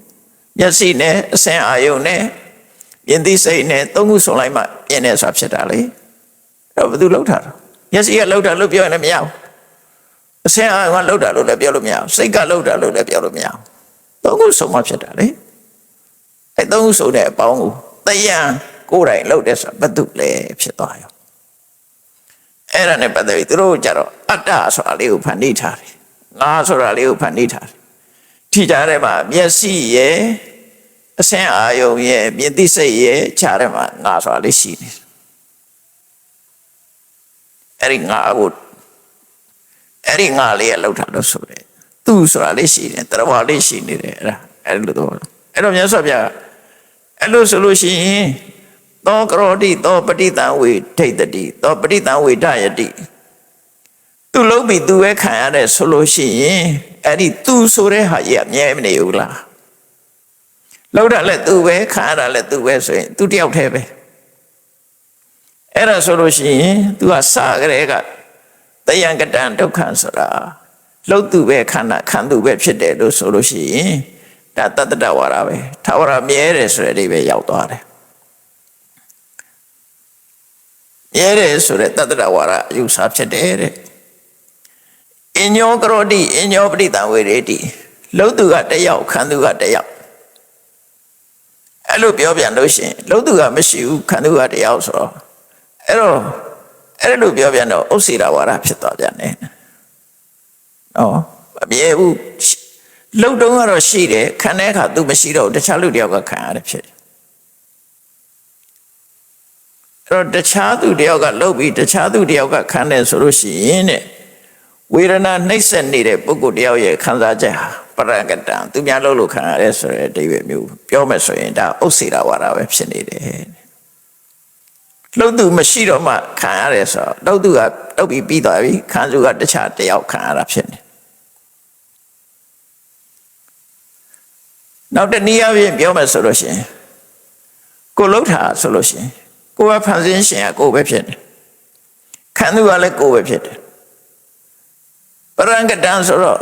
မျက်စိနဲ့အဆင်အာယုံနဲ့မြင်သိစိတ်နဲ့သုံးခုစုံလိုက်မှမြင်နေဆိုတာဖြစ်တာလေအဲ့တော့ဘယ်သူလှုပ်တာတော့မျက်စိကလှုပ်တာလို့ပြောရင်လည်းမရဘူးအဆင်အာယုံကလှုပ်တာလို့လည်းပြောလို့မရဘူးစိတ်ကလှုပ်တာလို့လည်းပြောလို့မရဘူးသုံးခုစုံမှဖြစ်တာလေအဲ့သုံးခုစုံတဲ့အပေါင်းကိုတယံကိုယ်တိုင်လှုပ်တဲ့ဆိုတာဘယ်သူလဲဖြစ်သွားရောအဲ့ဒါနဲ့ပတ်သက်ပြီးသူတို့ကြတော့အတ္တဆိုတာလေးကိုဖန်တီးထားတယ်ငါဆိုတာလေးကိုဖန်တီးထားတယ်ထိကြတဲ့မှာမျက်စိရဲ့အဆင်အာယုံရဲ့မြင်သိစိတ်ရဲ့ခြားတဲ့မှာငါဆိုတာလေးရှိနေတယ်အဲ့ဒီငါကိုအဲ့ဒီငါလေးကလှုပ်ထားလို့ဆိုတယ်သူဆိုတာလေးရှိတယ်တရားလေးရှိနေတယ်အဲ့လိုတော့အဲ့တော့မြတ်စွာဘုရားအဲ့လိုဆိုလို့ရှိရင်သောကရောတိသောပဋိသံဝေဒိဋ္ဌတိသောပဋိသံဝေဒယတိသူလုံးပြီးသူပဲခံရတဲ့ဆိုလို့ရှိရင်အဲ့ဒီသူဆိုတဲ့ဟာကြီးအမြဲမနေဘူးလားလှုပ်တာလည်းသူပဲခံရတာလည်းသူပဲဆိုရင်သူတယောက်တည်းပဲ အဲ့ဒါဆိုလို့ရှိရင် तू ကစကြတဲ့ကတယံကတံဒုက္ခဆိုတာလှုပ်သူပဲခန္ဓာခံသူပဲဖြစ်တယ်လို့ဆိုလို့ရှိရင်ဒါတတ္တဝါဒပဲထာဝရမြဲတယ်ဆိုတဲ့အဓိပ္ပာယ်ရောက်သွားတယ်မြဲတယ်ဆိုတဲ့တတ္တဝါဒအယူဆဖြစ်တယ်တဲ့အညောကရောတိအညောပရိတံဝေရေတိလှုပ်သူကတစ်ယောက်ခံသူကတစ်ယောက်အဲ့လိုပြောပြန်လို့ရှိရင်လှုပ်သူကမရှိဘူးခံသူကတစ်ယောက်ဆိုတော့အဲ့လိုပြောပြန်တော့ဥစ္စေတဝါဒဖြစ်သွားပြန်တယ်နော်မမြဲဘူးလှုပ်တုံးကတော့ရှိတယ်ခံတဲ့အခါ तू မရှိတော့တခြားလူတစ်ယောက်ကခံရတယ်ဖြစ်တယ်အဲ့တော့တခြားသူတစ်ယောက်ကလှုပ်ပြီးတခြားသူတစ်ယောက်ကခံတယ်ဆိုလို့ရှိရင်တဲ့ဝေဒနာနှိမ့်ဆက်နေတဲ့ပုဂ္ဂိုလ်တယောက်ရဲ့ခံစားချက်ဟာပရကတံသူများလှုပ်လို့ခံရတယ်ဆိုတဲ့အဓိပ္ပာယ်မျိုးပြောမယ်ဆိုရင်ဒါဥစ္စေတဝါဒပဲဖြစ်နေတယ်လှုပ်သူမရှိတော့မှခံရတယ်ဆိုတော့လှုပ်သူကလှုပ်ပြီးသွားပြီခံသူကတခြားတစ်ယောက်ခံရတာဖြစ်နေနောက်တနည်းအားဖြင့်ပြောမယ်ဆိုလို့ရှိရင်ကိုလှုပ်တာဆိုလို့ရှိရင်ကိုယ်ကဖန်ဆင်းရှင်ကကိုယ်ပဲဖြစ်တယ်ခံသူကလည်းကိုယ်ပဲဖြစ်တယ်ပရကတံဆိုတော့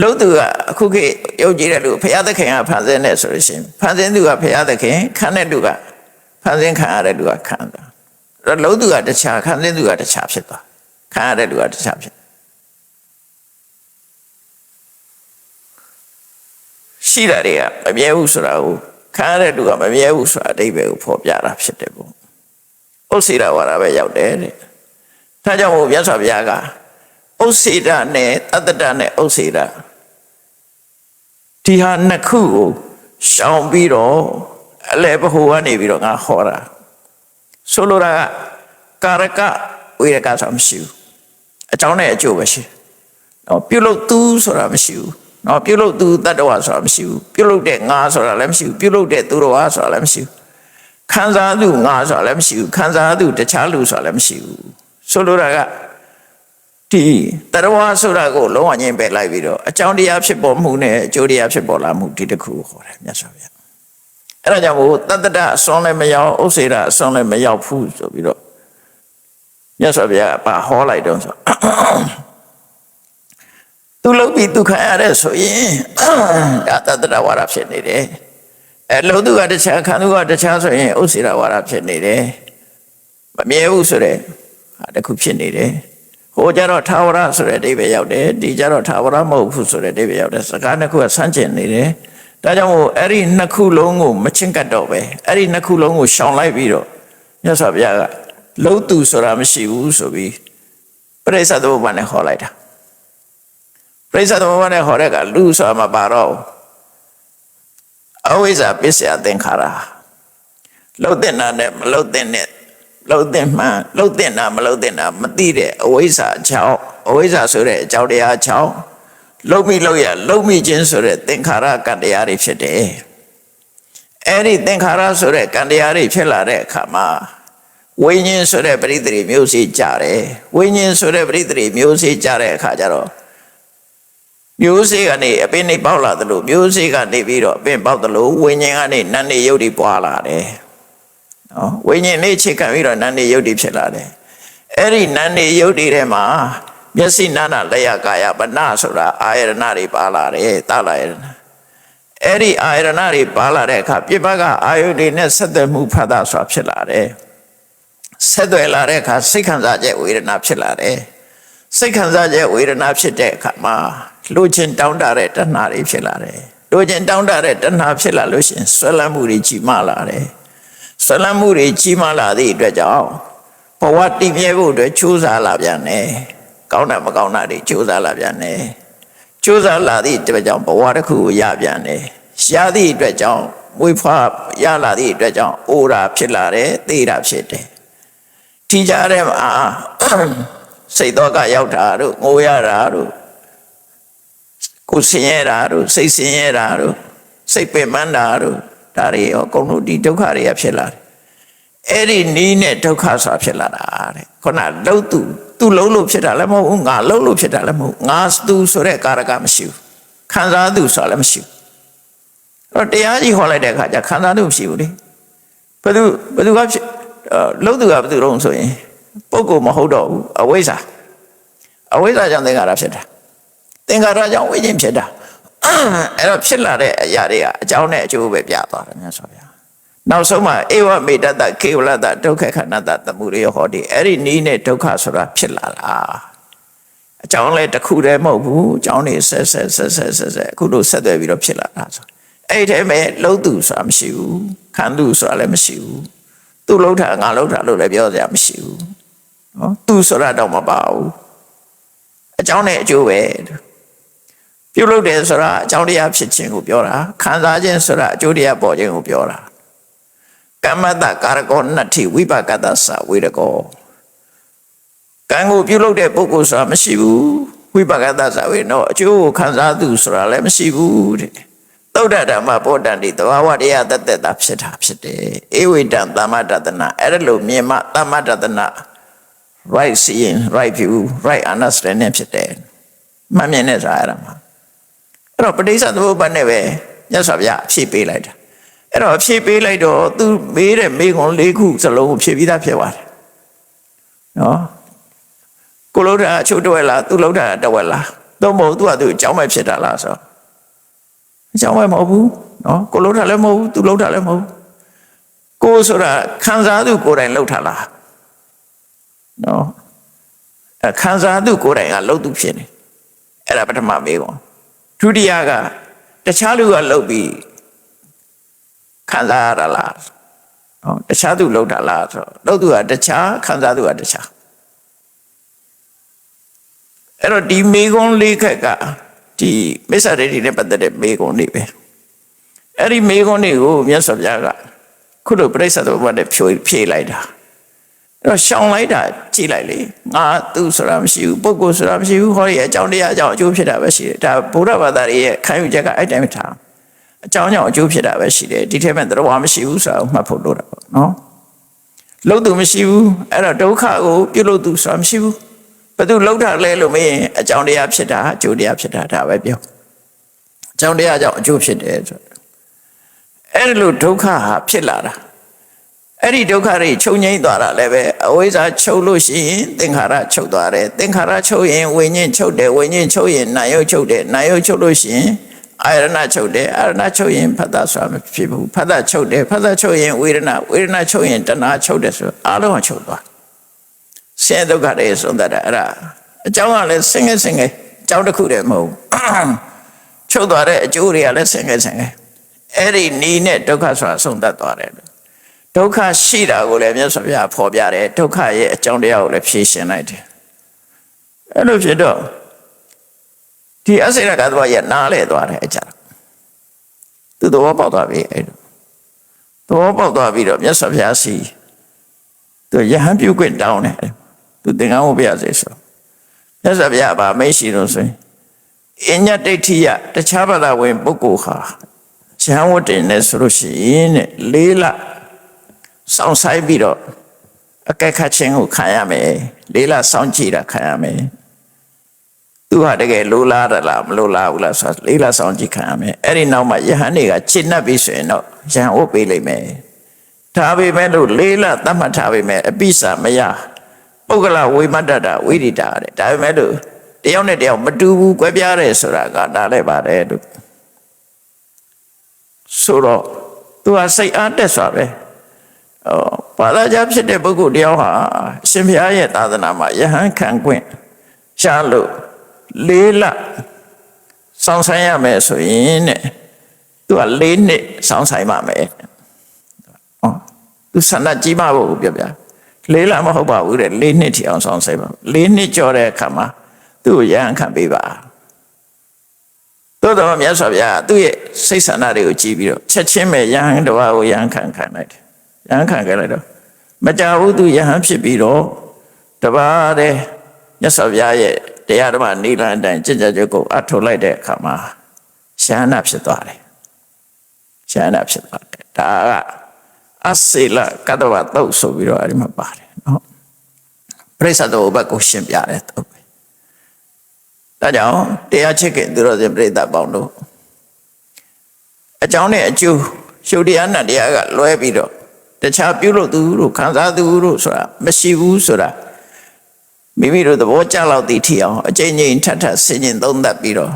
လှုပ်သူကအခုခေတ်ယုံကြည်တဲ့လူဘုရားသခင်ကဖန်ဆင်းတယ်ဆိုလို့ရှိရင်ဖန်ဆင်းသူကဘုရားသခင်ခံတဲ့လူကဖန်ဆင်းခံရတဲ့လူကခံတာအဲ့တော့လှုပ်သူကတခြားခံဆင်းသူကတခြားဖြစ်သွားခံရတဲ့လူကတခြားဖြစ်ရှိတာတွေကမမြဲဘူးဆိုတာကိုခံရတဲ့လူကမမြဲဘူးဆိုတာအဓိပ္ပာယ်ကိုဖော်ပြတာဖြစ်တယ်ပေါ့ဥစ္စေတဝါဒပဲရောက်တယ်တဲ့ဒါကြောင့်မို့မြတ်စွာဘုရားကဥစ္စေတနဲ့တတ္တနဲ့ဥစ္စေတဒီဟာနှစ်ခုကိုရှောင်ပြီးတော့အလဲဘဟုကနေပြီးတော့ငါဟောတာဆိုလိုတာကကာရကဝိရကဆိုတာမရှိဘူးအကြောင်းနဲ့အကျိုးပဲရှိတော့ပြုလုပ်သူဆိုတာမရှိဘူးနော်ပြုလုပ်သူတတ္တဝါဆိုတာမရှိဘူးပြုလုပ်တဲ့ငါဆိုတာလည်းမရှိဘူးပြုလုပ်တဲ့သူတော်ဟာဆိုတာလည်းမရှိဘူးခံစားသူငါဆိုတာလည်းမရှိဘူးခံစားသူတခြားလူဆိုတာလည်းမရှိဘူးဆိုလိုတာကဒီတတ္တဝါဆိုတာကိုလုံးဝငြင်းပယ်လိုက်ပြီးတော့အကြောင်းတရားဖြစ်ပေါ်မှုနဲ့အကျိုးတရားဖြစ်ပေါ်လာမှုဒီတစ်ခုကိုခေါ်တယ်မြတ်စွာဘုရားအဲ့ဒါကြောင့်မို့တတ္တအစွန်းလည်းမရောက်ဥစ္စေတအစွန်းလည်းမရောက်ဘူးဆိုပြီးတော့မြတ်စွာဘုရားကပါဟောလိုက်တော့ဆိုသူလှုပ်ပြီးသူခံရတဲ့ဆိုရင်ဒါတတ္တဝါဒဖြစ်နေတယ်အဲလှုပ်သူကတခြားခံသူကတခြားဆိုရင်ဥစ္စေတဝါဒဖြစ်နေတယ်မမြဲဘူးဆိုတဲ့ဟာတစ်ခုဖြစ်နေတယ်ဟိုကြတော့ထာဝရဆိုတဲ့အဓိပ္ပာယ်ရောက်တယ်ဒီကြတော့ထာဝရမဟုတ်ဘူးဆိုတဲ့အဓိပ္ပာယ်ရောက်တယ်စကားနှစ်ခုကဆန့်ကျင်နေတယ်ဒါကြောင့်မို့အဲ့ဒီနှစ်ခုလုံးကိုမချင်းကပ်တော့ပဲအဲ့ဒီနှစ်ခုလုံးကိုရှောင်လိုက်ပြီးတော့မြတ်စွာဘုရားကလှုပ်သူဆိုတာမရှိဘူးဆိုပြီးပရိစ္ဆေသမုပ္ပါဒ်နဲ့ဟောလိုက်တာပရိစ္ဆေသမုပ္ပါဒ်နဲ့ဟောတဲ့ကလူဆိုတာမပါတော့အဝိဇ္ဇာပစ္စယသင်္ခါရလှုပ်တဲ့နာနဲ့မလှုပ်တဲ့နဲ့လှုပ်တဲ့မှလှုပ်တဲ့နာမလှုပ်တဲ့နာမသိတဲ့အဝိဇ္ဇာအကြောင်းအဝိဇ္ဇာဆိုတဲ့အကြောင်းတရားအကြောင်းလှုပ်မိလှုပ်ရလှုပ်မိခြင်းဆိုတဲ့သင်္ခါရကံတရားတွေဖြစ်တယ်အဲ့ဒီသင်္ခါရဆိုတဲ့ကံတရားတွေဖြစ်လာတဲ့အခါမှာဝိညာဉ်ဆိုတဲ့ပရိသေမျိုးစေ့ကြတယ်ဝိညာဉ်ဆိုတဲ့ပရိသေမျိုးစေ့ကြတဲ့အခါကျတော့မျိုးစေ့ကနေအပင်နေပေါက်လာသလိုမျိုးစေ့ကနေပြီးတော့အပင်ပေါက်သလိုဝိညာဉ်ကနေနတ်နေရုပ်တွေပွားလာတယ်နော်ဝိညာဉ်လေးချိန်ခံပြီးတော့နတ်နေရုပ်တွေဖြစ်လာတယ်အဲ့ဒီနတ်နေရုပ်တွေထဲမှာမျက်စိနာနာလျှကာယပဏဆိုတာအာယရဏတွေပါလာတယ်သလာယရဏအဲ့ဒီအာယရဏတွေပါလာတဲ့အခါပြစ်ပတ်ကအာယုတွေနဲ့ဆက်သွယ်မှုဖတ်တာဆိုတာဖြစ်လာတယ်ဆက်သွယ်လာတဲ့အခါစိတ်ခံစားချက်ဝေဒနာဖြစ်လာတယ်စိတ်ခံစားချက်ဝေဒနာဖြစ်တဲ့အခါမှာလူချင်းတောင်းတတဲ့တဏှာတွေဖြစ်လာတယ်လူချင်းတောင်းတတဲ့တဏှာဖြစ်လာလို့ရှိရင်ဆွဲလန်းမှုတွေကြီးမားလာတယ်ဆွဲလန်းမှုတွေကြီးမားလာသည့်အတွက်ကြောင့်ဘဝတည်မြဲဖို့အတွက်ကြိုးစားလာပြန်တယ်ကောင်းတာမကောင်းတာတွေကြိုးစားလာပြန်တယ်ကြိုးစားလာသည့်အတွက်ကြောင့်ဘဝတစ်ခုကိုရပြန်တယ်ရသည့်အတွက်ကြောင့်မွေးဖွားရလာသည့်အတွက်ကြောင့်အိုတာဖြစ်လာတယ်သေတာဖြစ်တယ်ဒီကြားထဲမှာစိတ်တော့ကရောက်တာတို့ငိုရတာတို့ကိုယ်ဆင်းရဲတာတို့စိတ်ဆင်းရဲတာတို့စိတ်ပင်ပန်းတာတို့ဒါတွေရောအကုန်လုံးဒီဒုက္ခတွေကဖြစ်လာတယ်အဲ့ဒီနီးနဲ့ဒုက္ခဆိုတာဖြစ်လာတာတဲ့ခုနလှုပ်သူလှုပ်လို့ဖြစ်တာလည်းမဟုတ်ဘူးငါလှုပ်လို့ဖြစ်တာလည်းမဟုတ်ငါသူဆိုတဲ့ကာရကမရှိဘူးခံစားသူဆိုတာလည်းမရှိဘူးအဲ့တော့တရားကြီးဟောလိုက်တဲ့အခါကျခံစားသူမရှိဘူးလေဘယ်သူကဖြစ် လုံးသူကဘယ်သူတော့ဆိုရင်ပုဂ္ဂိုလ်မဟုတ်တော့ဘူးအဝိဇ္ဇာကြောင့်သင်္ခါရဖြစ်တာသင်္ခါရကြောင့်ဝိညာဉ်ဖြစ်တာအဲ့တော့ဖြစ်လာတဲ့အရာတွေကအကြောင်းနဲ့အကျိုးပဲပြသွားတယ်မြတ်စွာဘုရားနောက်ဆုံးမှာဧဝမေတ္တကေဝလတဒုက္ခခဏတသမုဒယဟောတိအဲ့ဒီနည်းနဲ့ဒုက္ခဆိုတာဖြစ်လာတာအကြောင်းလည်းတစ်ခုတည်းမဟုတ်ဘူးအကြောင်းတွေဆက်အခုလို့ဆက်သွယ်ပြီးတော့ဖြစ်လာတာဆိုအဲ့ဒီထဲမှာလုံးသူဆိုတာမရှိဘူးခံသူဆိုတာလည်းမရှိဘူးသူ့လှုပ်တာငါလှုပ်တာလို့လည်းပြောစရာမရှိဘူးနော်သူဆိုတာတော့မပါဘူးအကြောင်းနဲ့အကျိုးပဲပြုလုပ်တယ်ဆိုတာအကြောင်းတရားဖြစ်ခြင်းကိုပြောတာခံစားခြင်းဆိုတာအကျိုးတရားပေါ်ခြင်းကိုပြောတာကမ္မတကာရကောနတ္ထိဝိပါကတ္တသဝေရကောကံကိုပြုလုပ်တဲ့ပုဂ္ဂိုလ်ဆိုတာမရှိဘူးဝိပါကတ္တသဝေနောအကျိုးကိုခံစားသူဆိုတာလည်းမရှိဘူးတဲ့သုဒ္ဓဓမ္မဘောတန်တိသဘာဝတရားတသက်တာဖြစ်တာဖြစ်တယ်ဧဝိတံသမ္မတတနာအဲ့ဒါလို့မြင်မှသမ္မတတနာ right seeing right view right understanding ဖြစ်တယ်မှန်မြင်တဲ့ဆိုတာအဲ့ဒါမှာအဲ့တော့ပဋိစ္စသမုပ္ပါဒ်နဲ့ပဲမြတ်စွာဘုရားဖြည့်ပေးလိုက်တာအဲ့တော့ဖြည့်ပေးလိုက်တော့သူမေးတဲ့မေးခွန်း၄ခုစလုံးကိုဖြည့်ပြီးသားဖြစ်သွားတယ်နော်ကိုလှုပ်တာအချို့တဝက်လားသူလှုပ်တာတဝက်လားသို့မဟုတ်သူကသူအကြောင်းပဲဖြစ်တာလားဆိုတော့အကြောင်းပဲမဟုတ်ဘူးနော်ကိုလှုပ်တာလည်းမဟုတ်ဘူးသူလှုပ်တာလည်းမဟုတ်ဘူးကိုဆိုတာခံစားသူကိုယ်တိုင်လှုပ်တာလားနော်ခံစားသူကိုယ်တိုင်ကလှုပ်သူဖြစ်နေအဲ့ဒါပထမမေးခွန်းဒုတိယကတခြားလူကလှုပ်ပြီးခံစားရတာလားနော်တခြားသူလှုပ်တာလားဆိုတော့လှုပ်သူကတခြားခံစားသူကတခြားအဲ့တော့ဒီမေခွန်းလေးခက်ကဒီမစ္ဆဒိဋ္ဌိနဲ့ပတ်သက်တဲ့မေခွန်းတွေပဲအဲ့ဒီမေခွန်းတွေကိုမြတ်စွာဘုရားကခုလိုပြိဿသမုပ္ပါဒ်နဲ့ဖြေလိုက်တာအဲ့တော့ရှောင်လိုက်တာကြည့်လိုက်လေငါသူဆိုတာမရှိဘူးပုဂ္ဂိုလ်ဆိုတာမရှိဘူးဟောရဲ့အကြောင်းတရားအကြောင်းအကျိုးဖြစ်တာပဲရှိတယ်ဒါဗုဒ္ဓဘာသာရဲ့ခံယူချက်ကအဲ့တိုင်းထားအကြောင်းကြောင့်အကျိုးဖြစ်တာပဲရှိတယ်ဒီထဲမှာတရားမရှိဘူးဆိုတာကိုမှတ်ဖို့လိုတာပေါ့နော်လုံးသူမရှိဘူးအဲ့တော့ဒုက္ခကိုပြုလုပ်သူဆိုတာမရှိဘူးဘယ်သူလှုပ်တာလဲလို့မင်းအကြောင်းတရားဖြစ်တာအကျိုးတရားဖြစ်တာဒါပဲပြောအကြောင်းတရားကြောင့်အကျိုးဖြစ်တယ်ဆိုအဲ့လိုဒုက္ခဟာဖြစ်လာတာအဲ့ဒီဒုက္ခတွေချုပ်ငြိမ်းသွားတာလည်းပဲအဝိဇ္ဇာချုပ်လို့ရှိရင်သင်္ခါရချုပ်သွားတယ်သင်္ခါရချုပ်ရင်ဝိညာဉ်ချုပ်တယ်ဝိညာဉ်ချုပ်ရင်နာယုတ်ချုပ်တယ်နာယုတ်ချုပ်လို့ရှိရင်အာရဏချုပ်တယ်အာရဏချုပ်ရင်ဖတ်တာဆိုတာမဖြစ်ဘူးဖတ်တာချုပ်တယ်ဖတ်တာချုပ်ရင်ဝေဒနာချုပ်ရင်တဏှာချုပ်တယ်ဆိုအားလုံးချုပ်သွားဆင်းရဲဒုက္ခတွေဆုံးတတ်တာအဲ့ဒါအကြောင်းကလည်းဆင်းရဲအကြောင်းတစ်ခုတည်းမဟုတ်ချုပ်သွားတဲ့အကျိုးတွေကလည်းဆင်းရဲအဲ့ဒီနီးနဲ့ဒုက္ခဆိုတာဆုံးတတ်သွားတယ်ဒုက္ခရှိတာကိုလည်းမြတ်စွာဘုရားဖော်ပြတယ်ဒုက္ခရဲ့အကြောင်းတရားကိုလည်းဖြေရှင်းလိုက်တယ်အဲ့လိုဖြစ်တော့ဒီအစိရကသဘောရနားလဲသွားတယ်အကြသူသဘောပေါက်သွားပြီအဲ့လိုသဘောပေါက်သွားပြီးတော့မြတ်စွာဘုရားစီသူယဟန်ပြုခွင့်တောင်းတယ်သူသင်္ကန်းဝတ်ပြရစေဆိုမြတ်စွာဘုရားဗာမိတ်ရှိလို့ဆိုရင်အညတ္တိဋ္ဌိယတခြားဘာသာဝင်ပုဂ္ဂိုလ်ဟာယဟန်ဝတ်တင်နေဆိုလို့ရှိရင်တဲ့၄လစောင့်ဆိုင်ပြီးတော့အကဲခတ်ခြင်းကိုခံရမယ်၄လစောင့်ကြည့်တာခံရမယ်သူဟာတကယ်လိုလားတယ်လားမလိုလားဘူးလားဆိုတော့၄လစောင့်ကြည့်ခံရမယ်အဲ့ဒီနောက်မှာယဟန်တွေကချစ်နှပ်ပြီးဆိုရင်တော့ယဟန်ဝတ်ပေးလိုက်မယ်ဒါပေမဲ့လို့၄လသတ်မှတ်ထားပေမဲ့အပိစာမရပုဂ္ဂလဝိမတ္တတာဝိရိတာတဲ့ဒါပေမဲ့လို့တယောက်နဲ့တယောက်မတူဘူးကွဲပြားတယ်ဆိုတာကဒါလည်းပါတယ်လို့ဆိုတော့သူကစိတ်အားတက်စွာပဲဘာသာကြားဖြစ်တဲ့ပုဂ္ဂိုလ်တယောက်ဟာအရှင်ဘုရားရဲ့သာသနာမှာယဟန်ခံခွင့်ရှားလို့၄လစောင့်ဆိုင်ရမယ်ဆိုရင်တဲ့သူက၄နှစ်စောင့်ဆိုင်ပါမယ်သူဆန္ဒကြီးမဖို့ပြပြ၄လမဟုတ်ပါဘူးတဲ့၄နှစ်ထိအောင်စောင့်ဆိုင်ပါ၄နှစ်ကျော်တဲ့အခါမှာသူ့ကိုယဟန်ခံပေးပါသို့တော်မြတ်စွာဘုရားသူ့ရဲ့စိတ်ဆန္ဒတွေကိုကြည့်ပြီးတော့ချက်ချင်းပဲယဟန်တစ်ပါးကိုယဟန်ခံလိုက်တယ်ယဟန်ခံခဲ့လိုက်တော့မကြဘူးသူယဟန်ဖြစ်ပြီးတော့တပါးတဲ့မြတ်စွာဘုရားရဲ့တရားဓမ္မနိလန်အတိုင်းကြည်ကြကြကိုအထုတ်လိုက်တဲ့အခါမှာရှဟနာဖြစ်သွားတယ်ရှဟနာဖြစ်သွားတယ်ဒါကအစေလကတ္တဝတုတ်ဆိုပြီးတော့အဲ့ဒီမှာပါတယ်နော်ပရိစ္ဆဒုဘတ်ကိုရှင်းပြတယ်တုတ်ဒါကြောင့်တရားချစ်ခင်သူတော်စင်ပြိဿပေါင်းတို့အကြောင်းနဲ့အကျိုးရှုပ်တရားနဲ့တရားကလွဲပြီးတော့ တခြားပြုလို့သူတို့ခံစားသူတို့ဆိုတာမရှိဘူးဆိုတာမိမိတို့သဘောကျလောက်သိထီအောင်အကျဉ်းချင်းထပ်ထပ်ဆင်ခြင်သုံးသပ်ပြီးတော့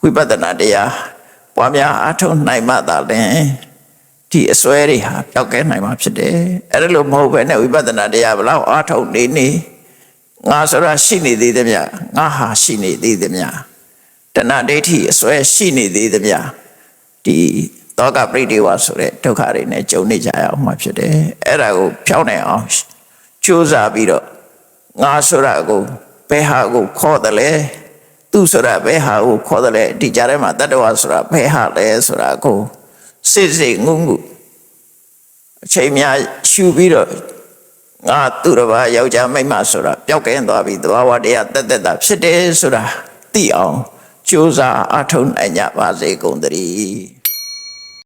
ဝိပဿနာတရားပွားများအားထုတ်နိုင်မှသာလျှင်ဒီအစွဲတွေဟာပျောက်ကဲနိုင်မှာဖြစ်တယ်အဲ့ဒါလို့မဟုတ်ပဲနဲ့ဝိပဿနာတရားဘလောက်အားထုတ်နေငါဆိုတာရှိနေသေးသမျှငါဟာရှိနေသေးသမျှတဏှာဒိဋ္ဌိအစွဲရှိနေသေးသမျှဒီတောကပရိဒေဝဆိုတဲ့ဒုက္ခတွေနဲ့ကြုံနေကြရအောင်မှာဖြစ်တယ်အဲ့ဒါကိုဖြောင်းနိုင်အောင်ကြိုးစားပြီးတော့ငါဆိုတာကိုဘယ်ဟာကိုခေါ်တယ်လဲသူဆိုတာဘယ်ဟာကိုခေါ်တယ်လဲဒီကြားထဲမှာတတ္တဝါဆိုတာဘယ်ဟာလဲဆိုတာကိုစစ်ငုံအချိန်များရှူပြီးတော့ငါသူတစ်ပါးယောက်ျားမိန်းမဆိုတာပျောက်ကင်းသွားပြီသဘာဝတရားတက်တာဖြစ်တယ်ဆိုတာသိအောင်ကြိုးစားအားထုတ်နိုင်ကြပါစေကုန်သတည်း